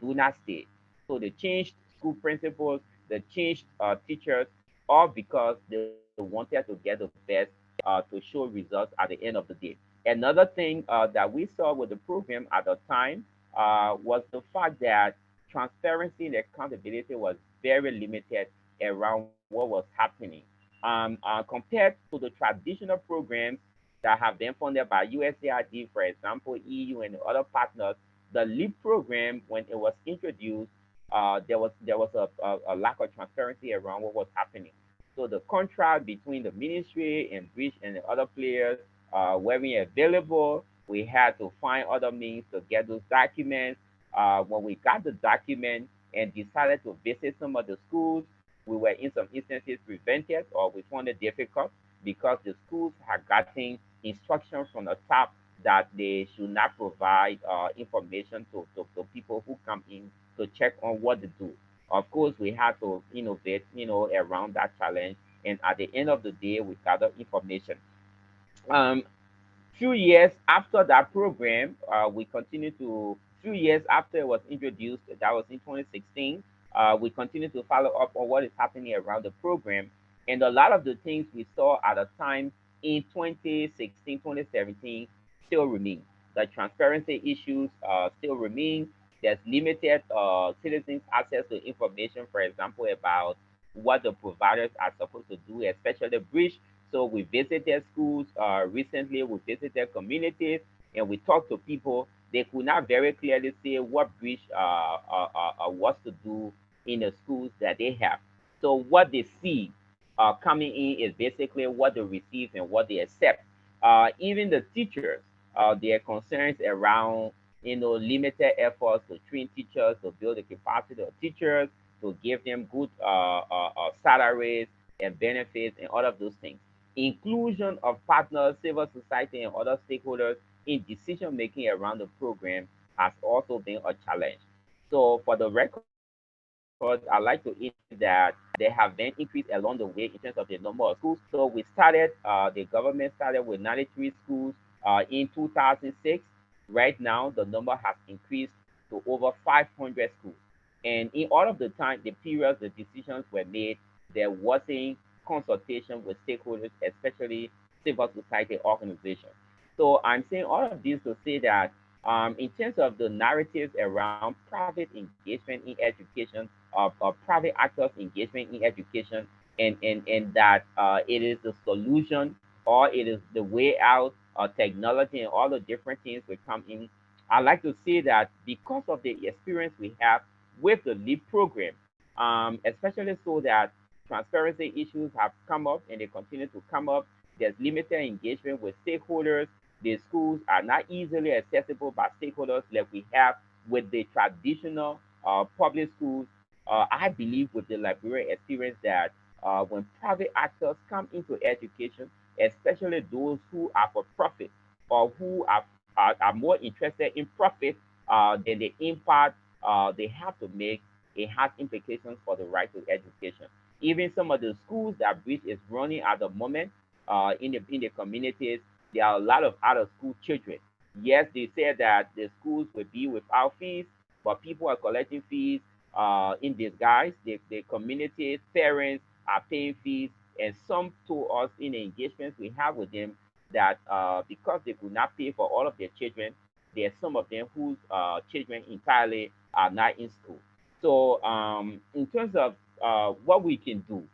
do not stay. So they changed school principals, they changed teachers, all because they wanted to get the best to show results at the end of the day. Another thing that we saw with the program at the time was the fact that transparency and accountability was very limited around what was happening. Compared to the traditional programs that have been funded by USAID, for example, EU and other partners, the LEAP program, when it was introduced, there was a lack of transparency around what was happening. So the contract between the ministry and Bridge and the other players weren't available. We had to find other means to get those documents. When we got the document and decided to visit some of the schools, we were in some instances prevented or we found it difficult because the schools had gotten instructions from the top that they should not provide information to people who come in to check on what they do. Of course, we had to innovate, around that challenge. And at the end of the day, we gathered information. Um, Few years after that program, we continued to, few years after it was introduced, that was in 2016, we continued to follow up on what is happening around the program. And a lot of the things we saw at the time in 2016, 2017 still remain. The transparency issues still remain. There's limited citizens' access to information, for example, about what the providers are supposed to do, especially Bridge. So we visited schools recently, we visited communities, and we talked to people. They could not very clearly say what Bridge was to do in the schools that they have. So what they see coming in is basically what they receive and what they accept. Even the teachers, their concerns around limited efforts to train teachers, to build the capacity of teachers, to give them good salaries and benefits and all of those things. Inclusion of partners, civil society, and other stakeholders in decision making around the program has also been a challenge. So, for the record, I'd like to indicate that there have been increase along the way in terms of the number of schools. So, we started, the government started with 93 schools in 2006. Right now, the number has increased to over 500 schools. And in all of the time, the periods the decisions were made, there wasn't consultation with stakeholders, especially civil society organizations. So I'm saying all of this to say that in terms of the narratives around private engagement in education, private actors engagement in education, and that it is the solution or it is the way out, technology and all the different things will come in. I like to say that because of the experience we have with the LEAP program, especially so that transparency issues have come up and they continue to come up. There's limited engagement with stakeholders. The schools are not easily accessible by stakeholders like we have with the traditional public schools. I believe with the Liberian experience that when private actors come into education, especially those who are for profit or who are more interested in profit than the impact they have to make. It has implications for the right to education. Even some of the schools that Bridge is running at the moment in the communities, there are a lot of out of school children. Yes, they said that the schools will be without fees, but people are collecting fees in disguise. The communities, parents are paying fees, and some told us in the engagements we have with them that because they could not pay for all of their children, there are some of them whose children entirely are not in school. So in terms of what we can do,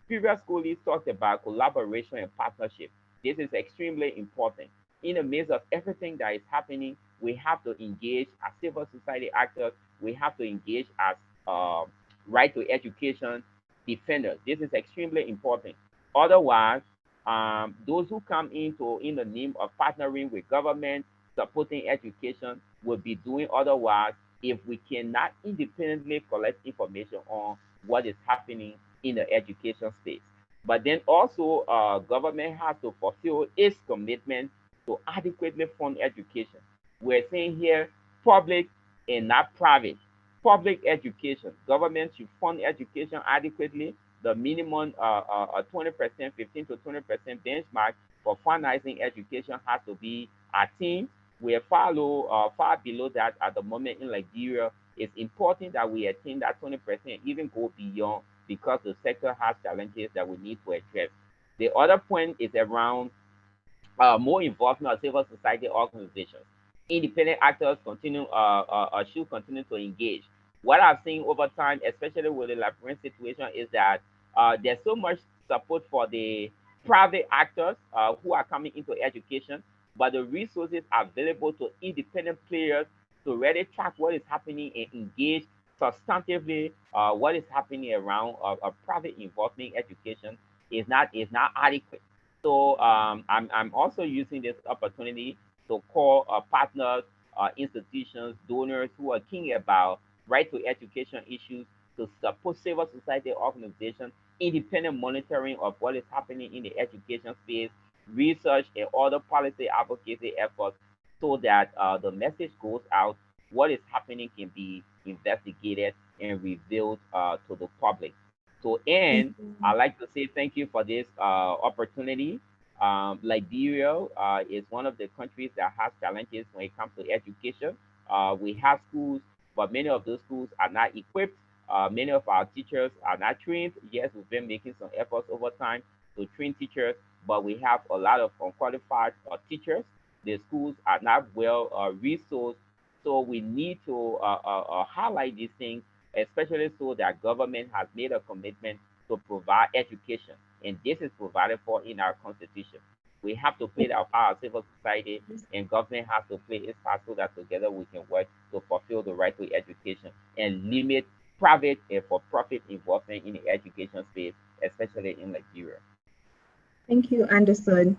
previous colleagues talked about collaboration and partnership. This is extremely important. In the midst of everything that is happening, we have to engage as civil society actors. We have to engage as right to education defenders. This is extremely important. Otherwise, those who come in the name of partnering with government, supporting education, will be doing otherwise if we cannot independently collect information on what is happening in the education space. But then also, government has to fulfill its commitment to adequately fund education. We're saying here public and not private. Public education. Government should fund education adequately. The minimum 20%, 15 to 20% benchmark for financing education has to be attained. We're far low, far below that at the moment in Liberia. It's important that we attain that 20%, even go beyond, because the sector has challenges that we need to address. The other point is around more involvement of civil society organizations. Independent actors should continue to engage. What I've seen over time, especially with the Liberian situation, is that there's so much support for the private actors who are coming into education, but the resources available to independent players to really track what is happening and engage substantively what is happening around private involvement in education is not adequate. So I'm also using this opportunity to call partners, institutions, donors who are keen about right to education issues to support civil society organizations, independent monitoring of what is happening in the education space, research and other policy advocacy efforts, so that the message goes out, what is happening can be investigated and revealed to the public. To end, I'd like to say thank you for this opportunity. Liberia is one of the countries that has challenges when it comes to education. We have schools, but many of those schools are not equipped. Many of our teachers are not trained. Yes, we've been making some efforts over time to train teachers, but we have a lot of unqualified teachers. The schools are not well resourced, so we need to highlight these things, especially so that government has made a commitment to provide education, and this is provided for in our constitution. We have to play our part as civil society, and government has to play its part so that together we can work to fulfill the right to education and limit private and for-profit involvement in the education space, especially in Liberia. Thank you, Anderson.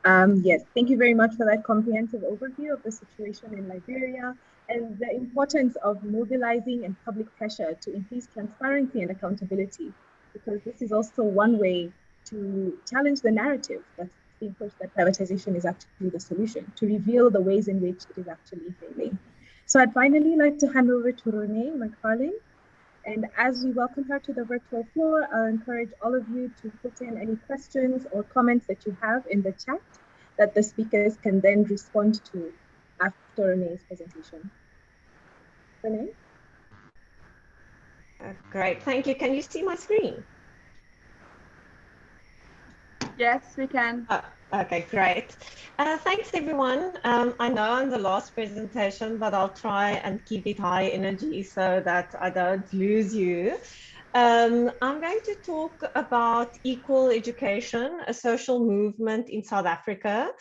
Yes, thank you very much for that comprehensive overview of the situation in Liberia and the importance of mobilizing and public pressure to increase transparency and accountability, because this is also one way to challenge the narrative that's being pushed that privatization is actually the solution, to reveal the ways in which it is actually failing. So I'd finally like to hand over to Rone McFarlane. And as we welcome her to the virtual floor, I'll encourage all of you to put in any questions or comments that you have in the chat that the speakers can then respond to after Rene's presentation. Rone? Great, thank you. Can you see my screen? Yes, we can. Okay, great. Thanks, everyone. I know I'm the last presentation, but I'll try and keep it high energy so that I don't lose you. I'm going to talk about equal education, a social movement in South Africa,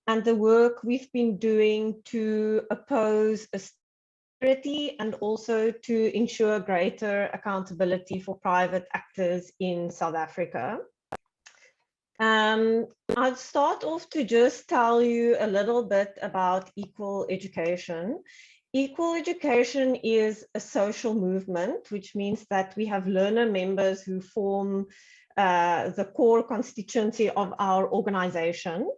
and the work we've been doing to oppose austerity and also to ensure greater accountability for private actors in South Africa. I'll start off to just tell you a little bit about equal education. Equal education is a social movement, which means that we have learner members who form the core constituency of our organization.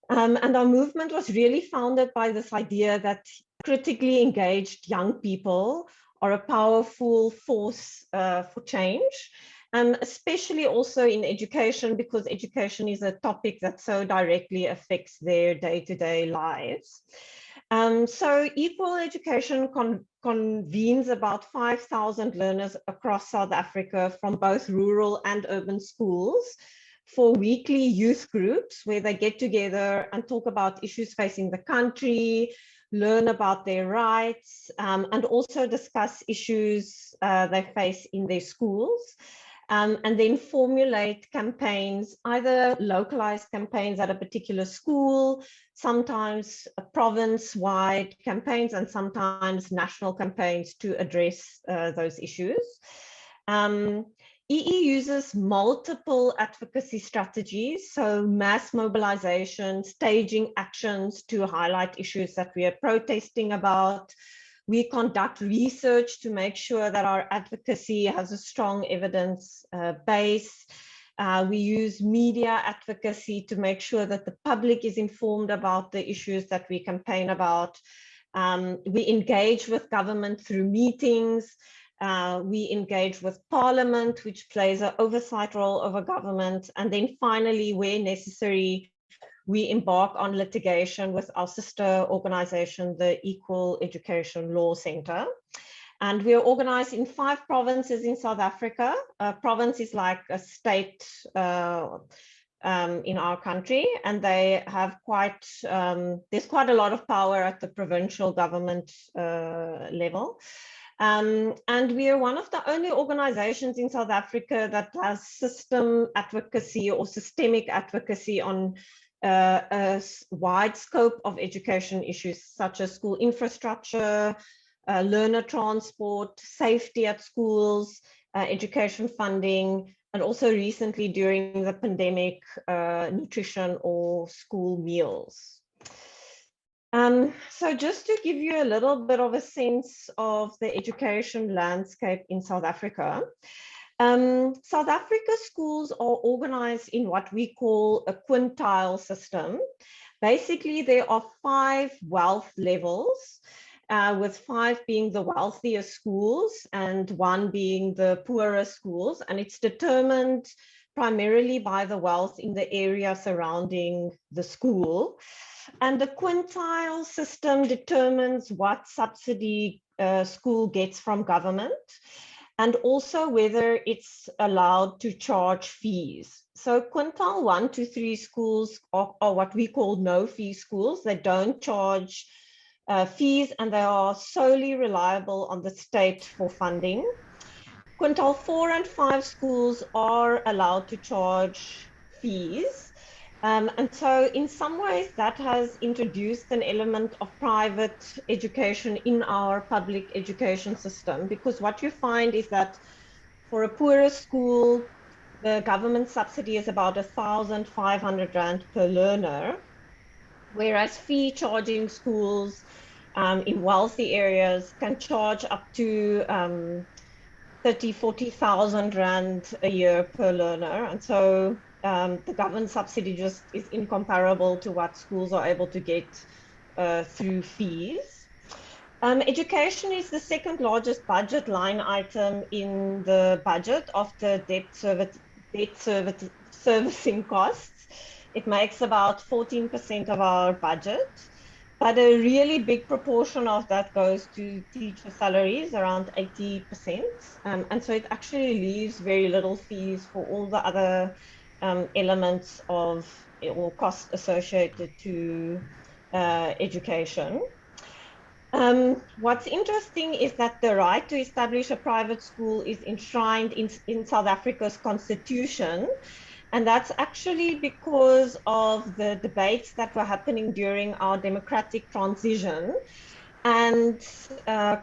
And our movement was really founded by this idea that critically engaged young people are a powerful force for change, and especially also in education, because education is a topic that so directly affects their day-to-day lives. So equal education convenes about 5,000 learners across South Africa from both rural and urban schools for weekly youth groups where they get together and talk about issues facing the country, learn about their rights, and also discuss issues they face in their schools. And then formulate campaigns, either localized campaigns at a particular school, sometimes province-wide campaigns, and sometimes national campaigns to address those issues. EE uses multiple advocacy strategies, so mass mobilization, staging actions to highlight issues that we are protesting about. We conduct research to make sure that our advocacy has a strong evidence base. We use media advocacy to make sure that the public is informed about the issues that we campaign about. We engage with government through meetings. We engage with Parliament, which plays an oversight role over government. And then finally, where necessary, we embark on litigation with our sister organization, the Equal Education Law Center. And we are organized in 5 provinces in South Africa. A province is like a state in our country, and they have there's quite a lot of power at the provincial government level. And we are one of the only organizations in South Africa that has system advocacy or systemic advocacy on a wide scope of education issues such as school infrastructure, learner transport, safety at schools, education funding, and also recently during the pandemic, nutrition or school meals. So just to give you a little bit of a sense of the education landscape in South Africa, South Africa schools are organized in what we call a quintile system. Basically, there are 5 wealth levels, with 5 being the wealthiest schools and 1 being the poorest schools. And it's determined primarily by the wealth in the area surrounding the school. And the quintile system determines what subsidy school gets from government, and also whether it's allowed to charge fees. So quintile 1 to 3 schools are what we call no-fee schools. They don't charge fees, and they are solely reliable on the state for funding. Quintile 4 and 5 schools are allowed to charge fees. And so in some ways that has introduced an element of private education in our public education system, because what you find is that for a poorer school, the government subsidy is about 1,500 Rand per learner, whereas fee charging schools in wealthy areas can charge up to 30,000-40,000 Rand a year per learner. And so the government subsidy just is incomparable to what schools are able to get through fees. Education is the 2nd largest budget line item in the budget after debt servicing costs. It makes about 14% of our budget, but a really big proportion of that goes to teacher salaries, around 80%. And so it actually leaves very little fees for all the other elements of or costs associated to education. What's interesting is that the right to establish a private school is enshrined in South Africa's constitution. And that's actually because of the debates that were happening during our democratic transition. And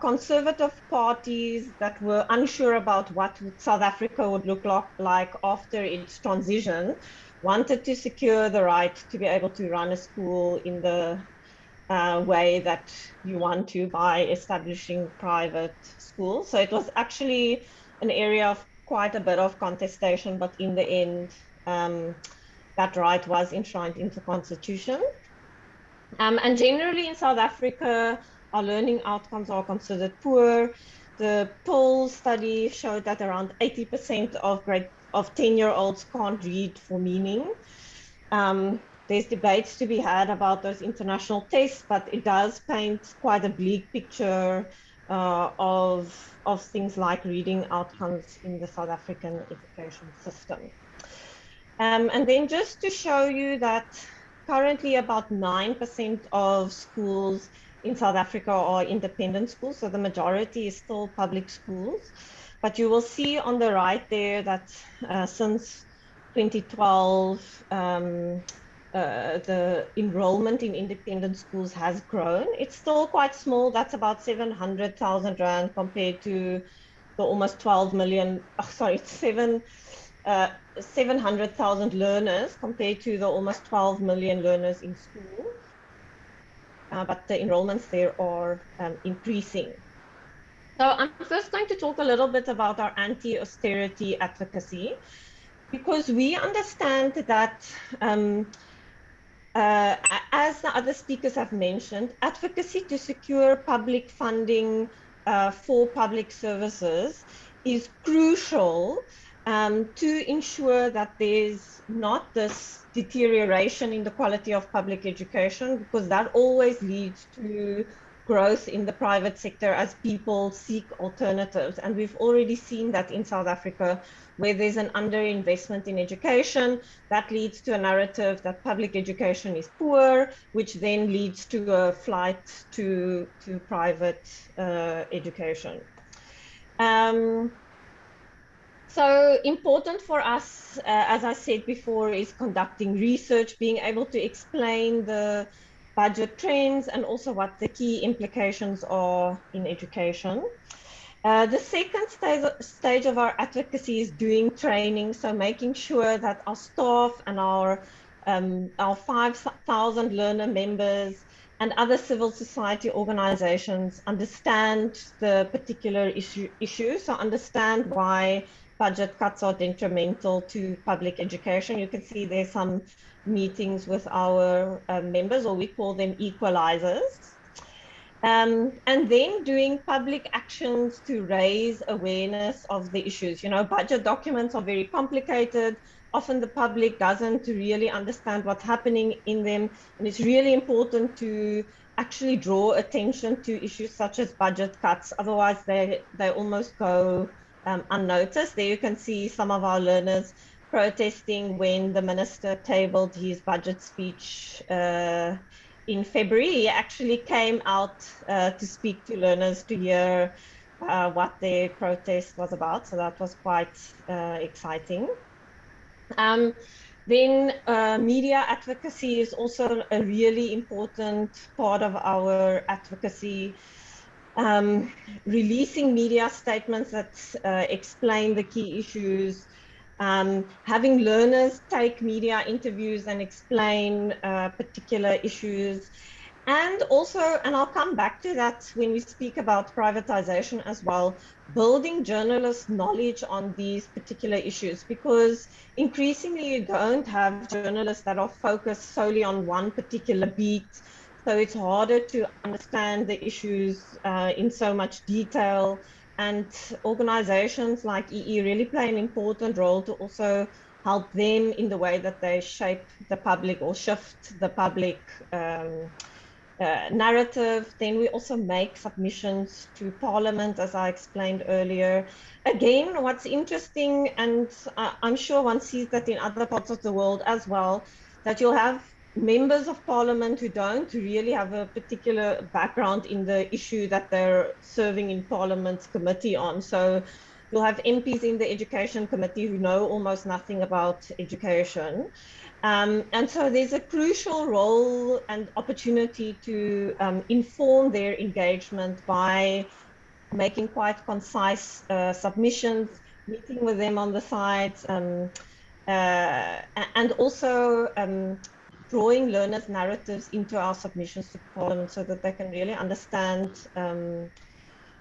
conservative parties that were unsure about what South Africa would look like after its transition wanted to secure the right to be able to run a school in the way that you want to by establishing private schools. So it was actually an area of quite a bit of contestation, but in the end, that right was enshrined in the Constitution. And generally in South Africa, our learning outcomes are considered poor. The poll study showed that around 80% of 10-year-olds can't read for meaning. There's debates to be had about those international tests, but it does paint quite a bleak picture of things like reading outcomes in the South African education system. And then just to show you that currently about 9% of schools in South Africa are independent schools, so the majority is still public schools. But you will see on the right there that since 2012, the enrollment in independent schools has grown. It's still quite small. That's about 700,000 Rand compared to the almost 12 million, 700,000 learners compared to the almost 12 million learners in school. But the enrollments there are increasing. So I'm first going to talk a little bit about our anti-austerity advocacy, because we understand that, as the other speakers have mentioned, advocacy to secure public funding for public services is crucial to ensure that there's not this deterioration in the quality of public education, because that always leads to growth in the private sector as people seek alternatives. And we've already seen that in South Africa, where there's an underinvestment in education, that leads to a narrative that public education is poor, which then leads to a flight to private education. So important for us, as I said before, is conducting research, being able to explain the budget trends and also what the key implications are in education. The second stage of our advocacy is doing training, so making sure that our staff and our 5,000 learner members and other civil society organizations understand the particular issue, so understand why budget cuts are detrimental to public education. You can see there's some meetings with our members, or we call them equalizers. And then doing public actions to raise awareness of the issues. You know, budget documents are very complicated. Often the public doesn't really understand what's happening in them. And it's really important to actually draw attention to issues such as budget cuts. Otherwise, they almost go unnoticed. There you can see some of our learners protesting when the minister tabled his budget speech in February. He actually came out to speak to learners to hear what their protest was about. So that was quite exciting. Then media advocacy is also a really important part of our advocacy. Releasing media statements that explain the key issues, having learners take media interviews and explain particular issues. And also, and I'll come back to that when we speak about privatization as well, building journalists' knowledge on these particular issues, because increasingly you don't have journalists that are focused solely on one particular beat. So it's harder to understand the issues in so much detail. And organizations like EE really play an important role to also help them in the way that they shape the public or shift the public narrative. Then we also make submissions to Parliament, as I explained earlier. Again, what's interesting, and I'm sure one sees that in other parts of the world as well, that you'll have members of Parliament who don't really have a particular background in the issue that they're serving in Parliament's committee on. So you'll have MPs in the Education Committee who know almost nothing about education. And so there's a crucial role and opportunity to inform their engagement by making quite concise submissions, meeting with them on the side, and also drawing learners' narratives into our submissions to Parliament so that they can really understand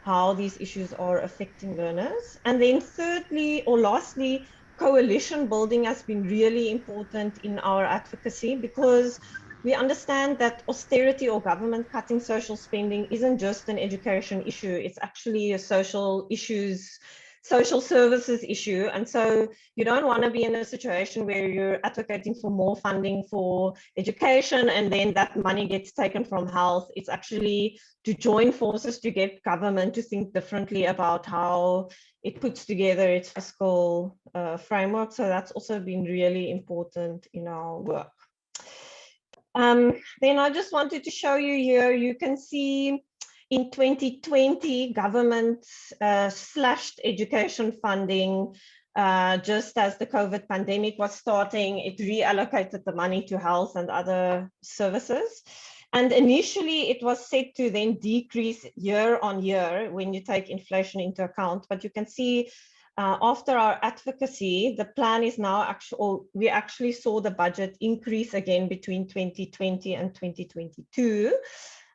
how these issues are affecting learners. And then thirdly, or lastly, coalition building has been really important in our advocacy, because we understand that austerity or government cutting social spending isn't just an education issue, it's actually a social services issue. And so you don't want to be in a situation where you're advocating for more funding for education and then that money gets taken from health. It's actually to join forces to get government to think differently about how it puts together its fiscal framework. So that's also been really important in our work. Then I just wanted to show you here, you can see in 2020, government slashed education funding. Just as the COVID pandemic was starting, it reallocated the money to health and other services. And initially it was set to then decrease year on year when you take inflation into account. But you can see after our advocacy, the plan is now we actually saw the budget increase again between 2020 and 2022.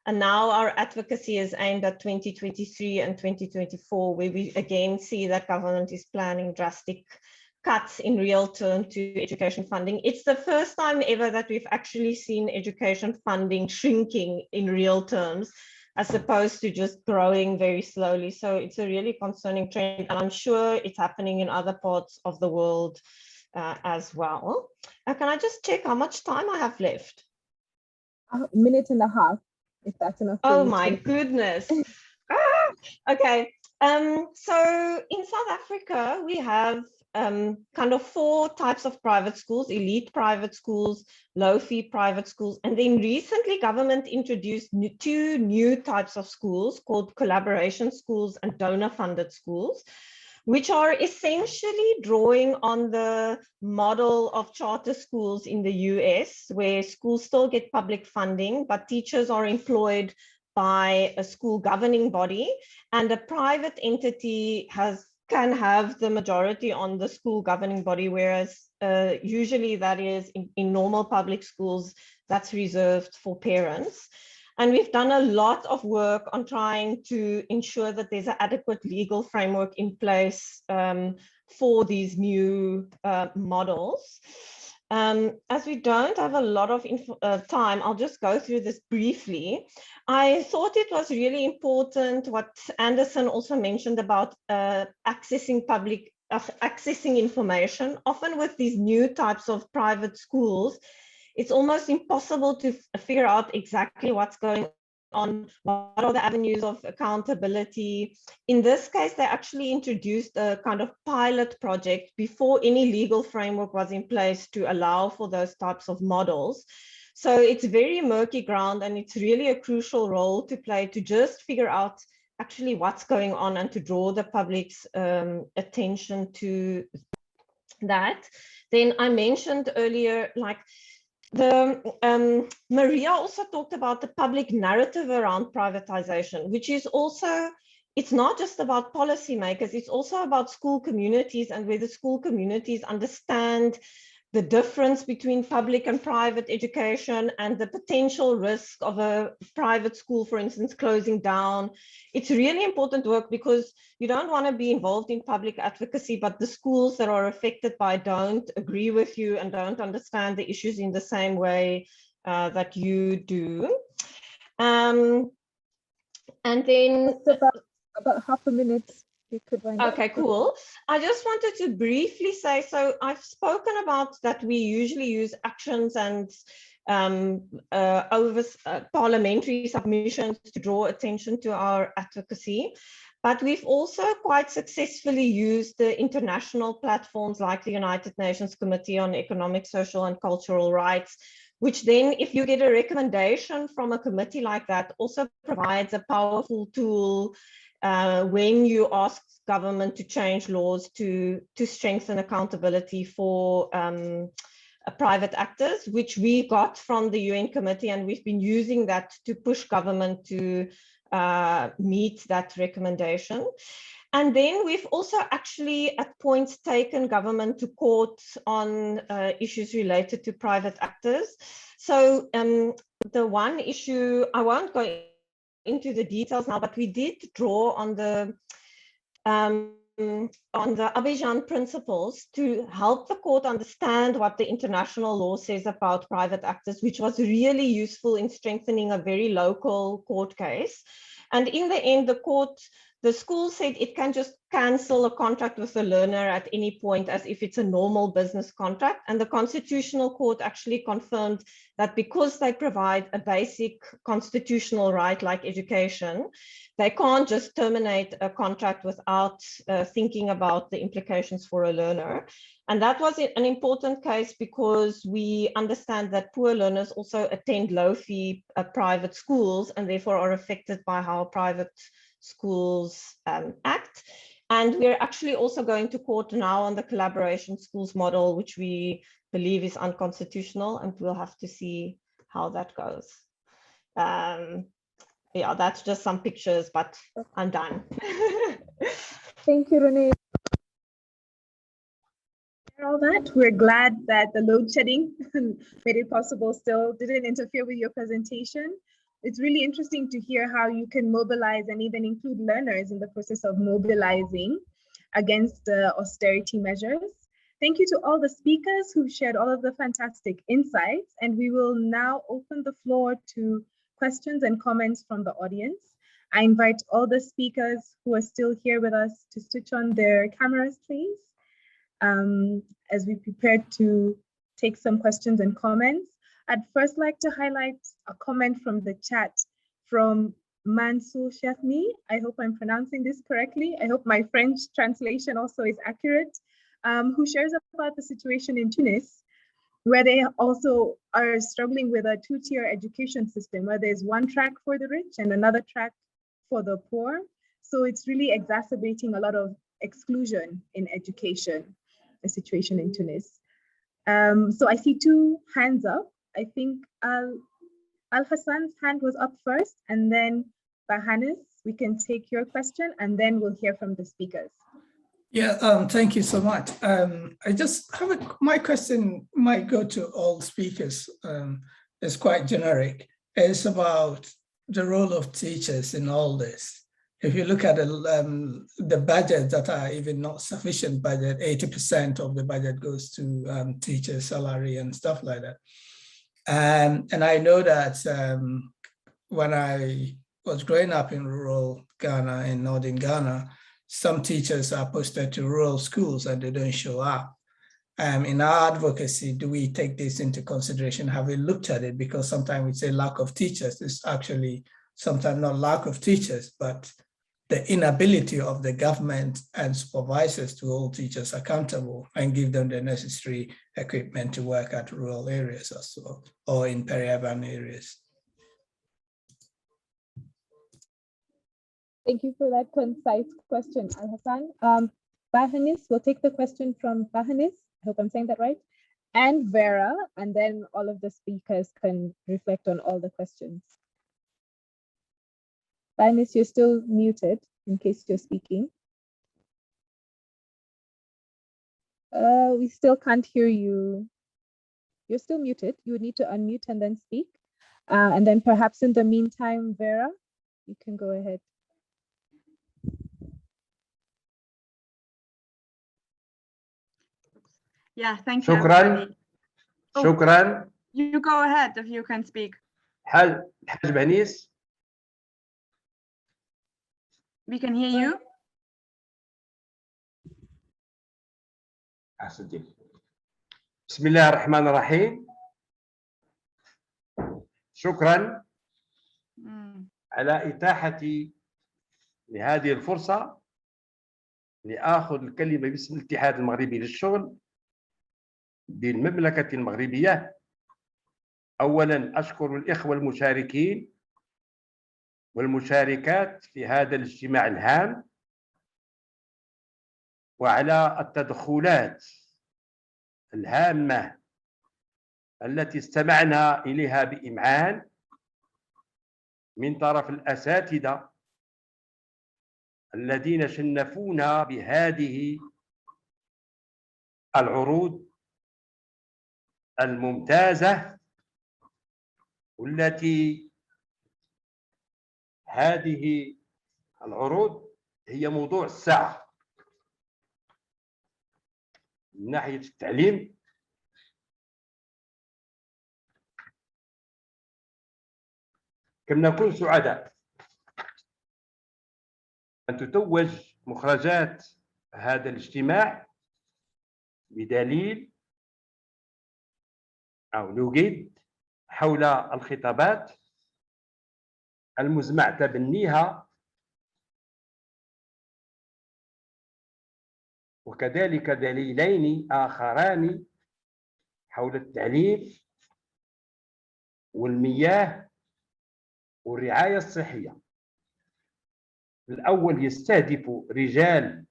And now our advocacy is aimed at 2023 and 2024, where we again see that government is planning drastic cuts in real terms to education funding. It's the first time ever that we've actually seen education funding shrinking in real terms, as opposed to just growing very slowly. So it's a really concerning trend, and I'm sure it's happening in other parts of the world as well. Can I just check how much time I have left? A minute and a half, if that's enough. Oh my goodness. Okay. So in South Africa, we have kind of 4 types of private schools: elite private schools, low fee private schools, and then recently government introduced 2 new types of schools called collaboration schools and donor funded schools, which are essentially drawing on the model of charter schools in the US, where schools still get public funding, but teachers are employed by a school governing body, and a private entity can have the majority on the school governing body, whereas usually that is in normal public schools, that's reserved for parents. And we've done a lot of work on trying to ensure that there's an adequate legal framework in place for these new models. As we don't have a lot of time, I'll just go through this briefly. I thought it was really important what Anderson also mentioned about accessing information. Often with these new types of private schools, it's almost impossible to figure out exactly what's going on, what are the avenues of accountability. In this case, they actually introduced a kind of pilot project before any legal framework was in place to allow for those types of models. So it's very murky ground, and it's really a crucial role to play to just figure out actually what's going on and to draw the public's attention to that. Then I mentioned earlier, like, Maria also talked about the public narrative around privatization, which is also, it's not just about policymakers, it's also about school communities, and whether school communities understand the difference between public and private education and the potential risk of a private school, for instance, closing down. It's really important work, because you don't want to be involved in public advocacy, but the schools that are affected by don't agree with you and don't understand the issues in the same way that you do. And then about half a minute. Okay, cool. I just wanted to briefly say, so I've spoken about that we usually use actions and parliamentary submissions to draw attention to our advocacy, but we've also quite successfully used the international platforms like the United Nations Committee on Economic, Social and Cultural Rights, which then, if you get a recommendation from a committee like that, also provides a powerful tool when you ask government to change laws to strengthen accountability for private actors, which we got from the UN committee, and we've been using that to push government to meet that recommendation. And then we've also actually at points taken government to court on issues related to private actors. So the one issue, I won't go into the details now, but we did draw on the Abidjan principles to help the court understand what the international law says about private actors, which was really useful in strengthening a very local court case. And in the end, the school said it can just cancel a contract with the learner at any point as if it's a normal business contract. And the Constitutional Court actually confirmed that because they provide a basic constitutional right like education, they can't just terminate a contract without thinking about the implications for a learner. And that was an important case because we understand that poor learners also attend low-fee private schools and therefore are affected by how private schools act. And we're actually also going to court now on the collaboration schools model, which we believe is unconstitutional, and we'll have to see how that goes. Yeah, that's just some pictures, but I'm done. Thank you, Rone. All that, we're glad that the load shedding made it possible, still didn't interfere with your presentation. It's really interesting to hear how you can mobilize and even include learners in the process of mobilizing against the austerity measures. Thank you to all the speakers who shared all of the fantastic insights, and we will now open the floor to questions and comments from the audience. I invite all the speakers who are still here with us to switch on their cameras, please, as we prepare to take some questions and comments. I'd first like to highlight a comment from the chat from Mansour Shafni. I hope I'm pronouncing this correctly. I hope my French translation also is accurate, who shares about the situation in Tunis, where they also are struggling with a two-tier education system, where there's one track for the rich and another track for the poor. So it's really exacerbating a lot of exclusion in education, the situation in Tunis. So I see two hands up. I think Al-Hassan's hand was up first, and then Bahanis, we can take your question, and then we'll hear from the speakers. Yeah, thank you so much. I just have my question might go to all speakers. It's quite generic. It's about the role of teachers in all this. If you look at the budgets that are even not sufficient budget, 80% of the budget goes to teachers' salary and stuff like that. And I know that when I was growing up in rural Ghana, in northern Ghana, some teachers are posted to rural schools and they don't show up. In our advocacy, do we take this into consideration? Have we looked at it? Because sometimes we say lack of teachers. It's actually sometimes not lack of teachers, but the inability of the government and supervisors to hold teachers accountable and give them the necessary equipment to work at rural areas as well, or in peri-urban areas. Thank you for that concise question, Al-Hassan. Bahanis, we'll take the question from Bahanis, I hope I'm saying that right, and Vera, and then all of the speakers can reflect on all the questions. Bahanis, you're still muted in case you're speaking. We still can't hear you. You're still muted. You would need to unmute and then speak. And then perhaps in the meantime, Vera, you can go ahead. Yeah, thank you. شكرا. شكرا. You go ahead if you can speak. حاج بنيس. We can hear you. بسم الله الرحمن الرحيم. شكرا على إتاحتي لهذه الفرصة لآخذ الكلمة باسم الاتحاد المغربي للشغل بالمملكة المغربية. أولا أشكر الإخوة المشاركين والمشاركات في هذا الاجتماع الهام وعلى التدخلات الهامة التي استمعنا إليها بإمعان من طرف الأساتذة الذين شنفونا بهذه العروض الممتازة، والتي هذه العروض هي موضوع الساعة من ناحية التعليم. كم نكون سعداء أن تتوج مخرجات هذا الاجتماع بدليل أو نجد حول الخطابات المزمع تبنيها، وكذلك دليلين آخران حول التعليم والمياه والرعاية الصحية. الأول يستهدف رجال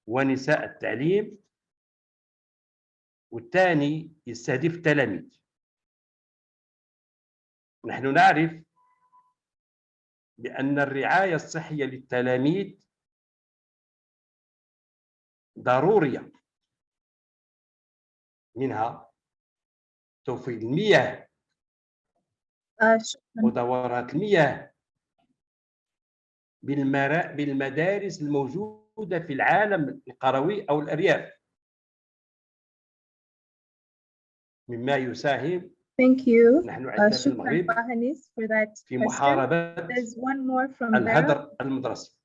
ونساء التعليم، والثاني يستهدف التلاميذ. نحن نعرف بأن الرعاية الصحية للتلاميذ ضرورية، منها توفير المياه ودورات المياه بالمدارس الموجودة في العالم القروي أو الأرياف، مما يساهم نحن عندنا في المغرب في محاربة الهدر المدرسي.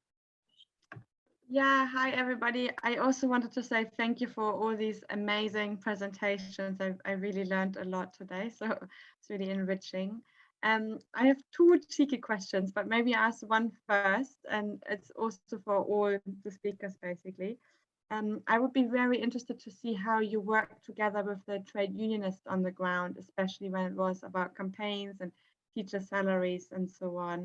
Yeah, hi everybody. I also wanted to say thank you for all these amazing presentations. I really learned a lot today, so it's really enriching. I have two cheeky questions, but maybe ask one first, and it's also for all the speakers basically. I would be very interested to see how you work together with the trade unionists on the ground, especially when it was about campaigns and teacher salaries and so on.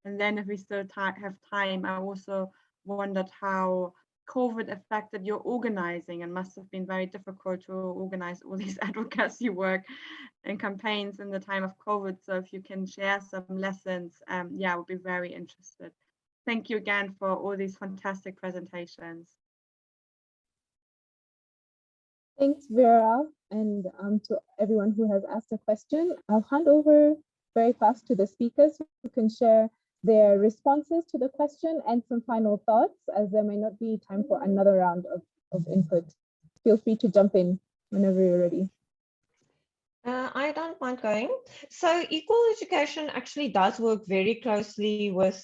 And then if we still have time, I also wondered how COVID affected your organizing, and must have been very difficult to organize all these advocacy work and campaigns in the time of COVID. So if you can share some lessons, yeah, I would be very interested. Thank you again for all these fantastic presentations. Thanks, Vera, and to everyone who has asked a question. I'll hand over very fast to the speakers who can share their responses to the question and some final thoughts, as there may not be time for another round of input. Feel free to jump in whenever you're ready. I don't mind going. So Equal Education actually does work very closely with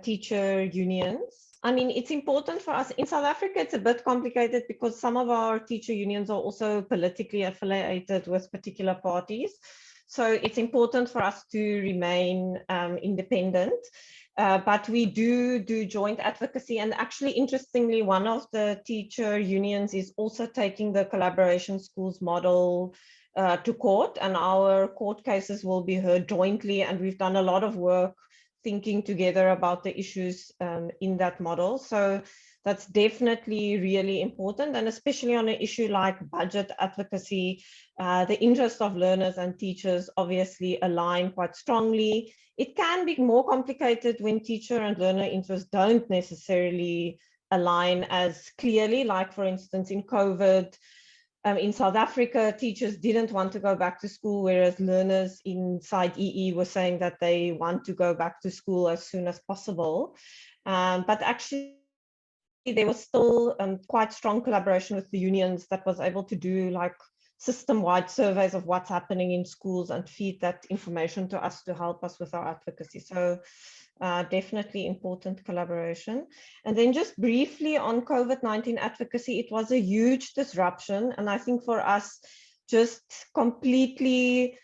teacher unions. I mean, it's important for us. In South Africa, it's a bit complicated because some of our teacher unions are also politically affiliated with particular parties. So it's important for us to remain independent. But we do joint advocacy. And actually, interestingly, one of the teacher unions is also taking the collaboration schools model to court, and our court cases will be heard jointly. And we've done a lot of work thinking together about the issues in that model. So that's definitely really important. And especially on an issue like budget advocacy, the interest of learners and teachers obviously align quite strongly. It can be more complicated when teacher and learner interests don't necessarily align as clearly, like for instance, in COVID, in South Africa, teachers didn't want to go back to school, whereas learners inside EE were saying that they want to go back to school as soon as possible. But actually, there was still quite strong collaboration with the unions that was able to do like system-wide surveys of what's happening in schools and feed that information to us to help us with our advocacy. So definitely important collaboration. And then just briefly on COVID-19 advocacy, it was a huge disruption. And I think for us, just completely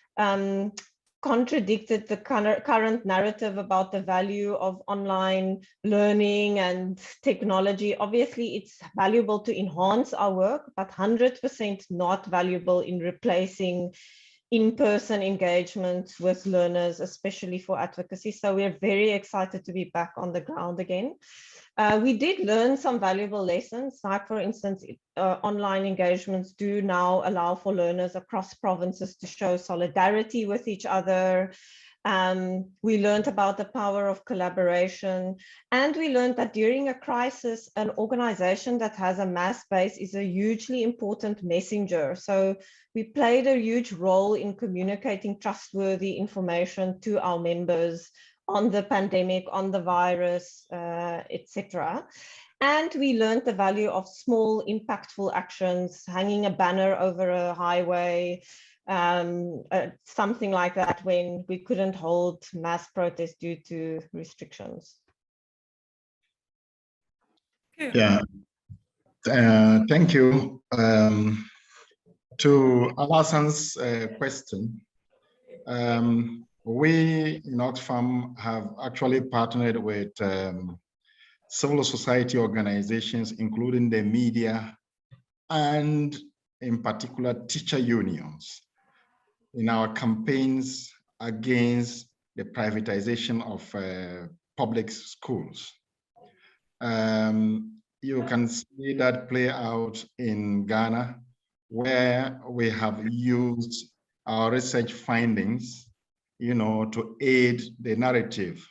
contradicted the current narrative about the value of online learning and technology. Obviously, it's valuable to enhance our work, but 100% not valuable in replacing in-person engagement with learners, especially for advocacy. So we're very excited to be back on the ground again. We did learn some valuable lessons, like for instance, online engagements do now allow for learners across provinces to show solidarity with each other. We learned about the power of collaboration, and we learned that during a crisis, an organization that has a mass base is a hugely important messenger. So we played a huge role in communicating trustworthy information to our members on the pandemic, on the virus, etc. And we learned the value of small, impactful actions, hanging a banner over a highway, something like that when we couldn't hold mass protests due to restrictions. Yeah, thank you. To Alasan's question, we in Oxfam have actually partnered with civil society organizations, including the media, and in particular teacher unions, in our campaigns against the privatization of public schools. You can see that play out in Ghana, where we have used our research findings, to aid the narrative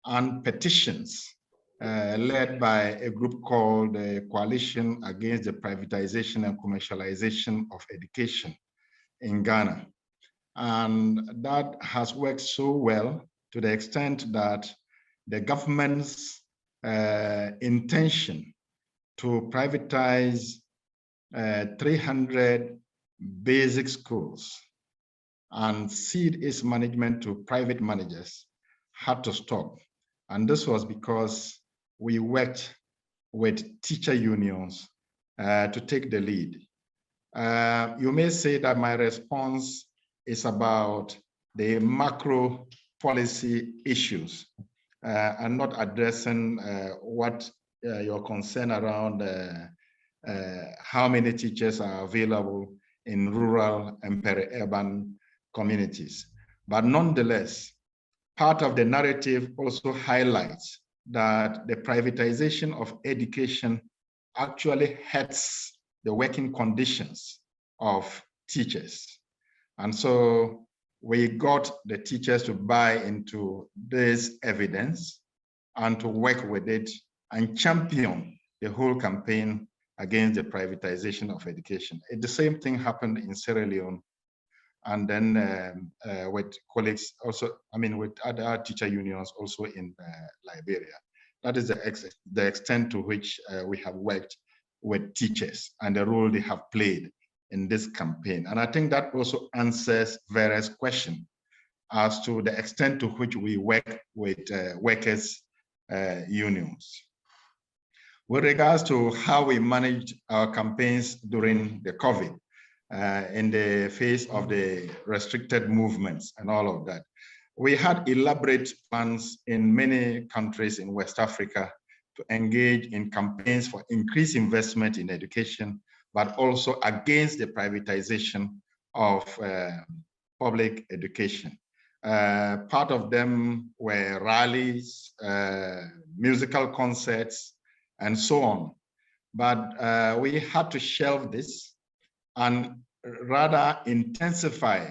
and petitions led by a group called the Coalition Against the Privatization and Commercialization of Education in Ghana. And that has worked so well to the extent that the government's intention to privatize 300 basic schools and cede its management to private managers had to stop. And this was because we worked with teacher unions to take the lead. You may say that my response is about the macro policy issues and not addressing what your concern around how many teachers are available in rural and peri-urban communities. But nonetheless, part of the narrative also highlights that the privatization of education actually hurts the working conditions of teachers. And so we got the teachers to buy into this evidence and to work with it and champion the whole campaign against the privatization of education. The same thing happened in Sierra Leone, and then with colleagues also, with other teacher unions also in Liberia. That is the extent to which we have worked with teachers and the role they have played in this campaign. And I think that also answers various questions as to the extent to which we work with workers' unions. With regards to how we managed our campaigns during the COVID, in the face of the restricted movements and all of that, we had elaborate plans in many countries in West Africa to engage in campaigns for increased investment in education, but also against the privatization of public education. Part of them were rallies, musical concerts, and so on. But we had to shelve this and rather intensify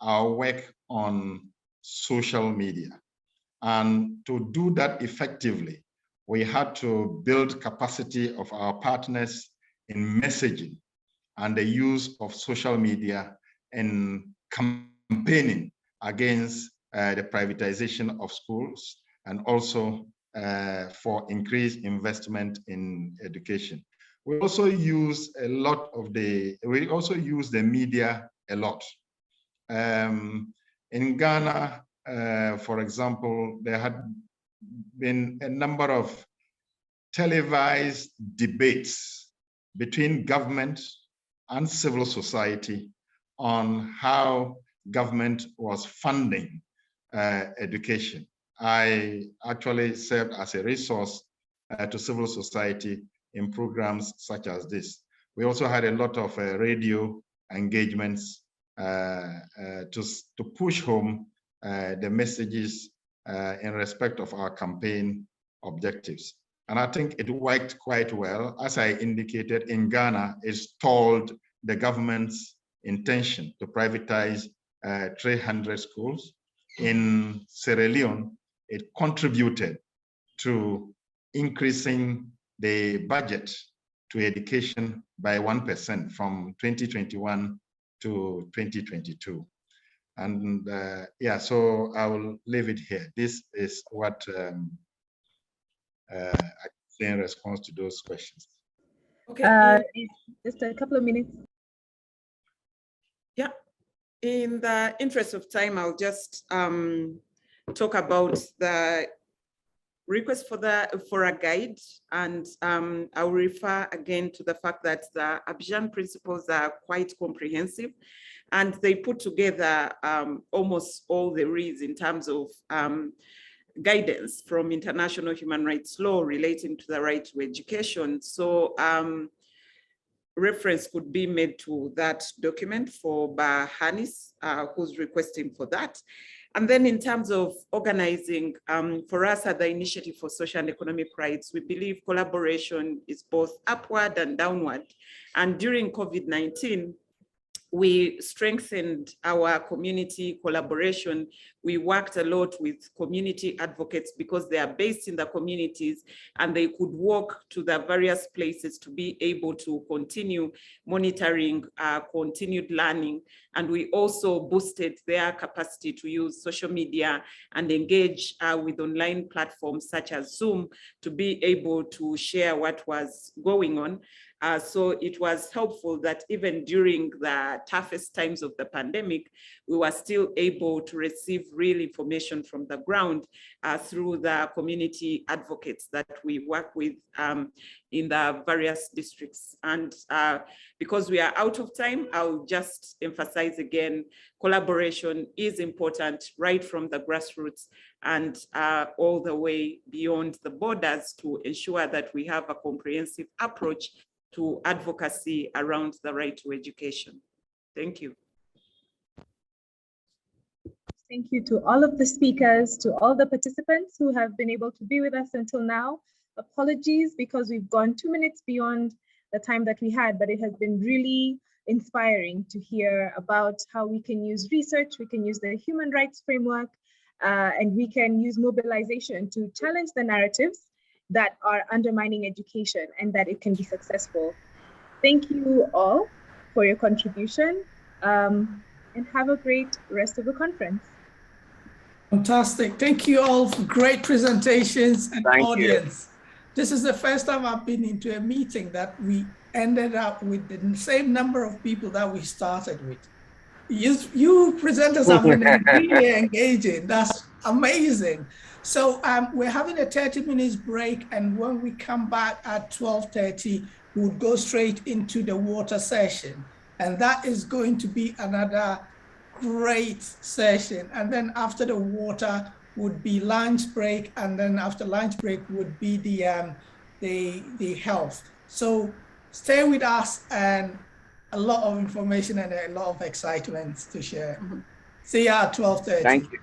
our work on social media. And to do that effectively, we had to build capacity of our partners in messaging and the use of social media in campaigning against the privatization of schools and also for increased investment in education. We also use the media a lot. In Ghana, for example, there had been a number of televised debates between government and civil society on how government was funding education. I actually served as a resource to civil society in programs such as this. We also had a lot of radio engagements to push home the messages in respect of our campaign objectives. And I think it worked quite well. As I indicated, in Ghana, it stalled the government's intention to privatize 300 schools. in Sierra Leone, it contributed to increasing the budget to education by 1% from 2021 to 2022. And yeah, so I will leave it here. This is what I say in response to those questions. Okay. Just a couple of minutes. Yeah. In the interest of time, I'll just talk about the request for a guide, and I'll refer again to the fact that the Abidjan principles are quite comprehensive, and they put together almost all there is in terms of guidance from international human rights law relating to the right to education. So reference could be made to that document for Bahanis, who's requesting for that. And then in terms of organizing, for us at the Initiative for Social and Economic Rights, we believe collaboration is both upward and downward. And during COVID-19, we strengthened our community collaboration. We worked a lot with community advocates because they are based in the communities and they could walk to the various places to be able to continue monitoring, continued learning. And we also boosted their capacity to use social media and engage with online platforms such as Zoom to be able to share what was going on. So it was helpful that even during the toughest times of the pandemic, we were still able to receive real information from the ground through the community advocates that we work with in the various districts. And because we are out of time, I'll just emphasize again, collaboration is important right from the grassroots and all the way beyond the borders to ensure that we have a comprehensive approach to advocacy around the right to education. Thank you. Thank you to all of the speakers, to all the participants who have been able to be with us until now. Apologies because we've gone 2 minutes beyond the time that we had, but it has been really inspiring to hear about how we can use research, we can use the human rights framework, and we can use mobilization to challenge the narratives that are undermining education and that it can be successful. Thank you all for your contribution and have a great rest of the conference. Fantastic. Thank you all for great presentations and audience. This is the first time I've been into a meeting that we ended up with the same number of people that we started with. You presenters have been really engaging. That's amazing. So we're having a 30 minutes break, and when we come back at 12:30, we'll go straight into the water session. And that is going to be another great session. And then after the water would be lunch break, and then after lunch break would be the health. So stay with us, and a lot of information and a lot of excitement to share. See you at 12:30. Thank you.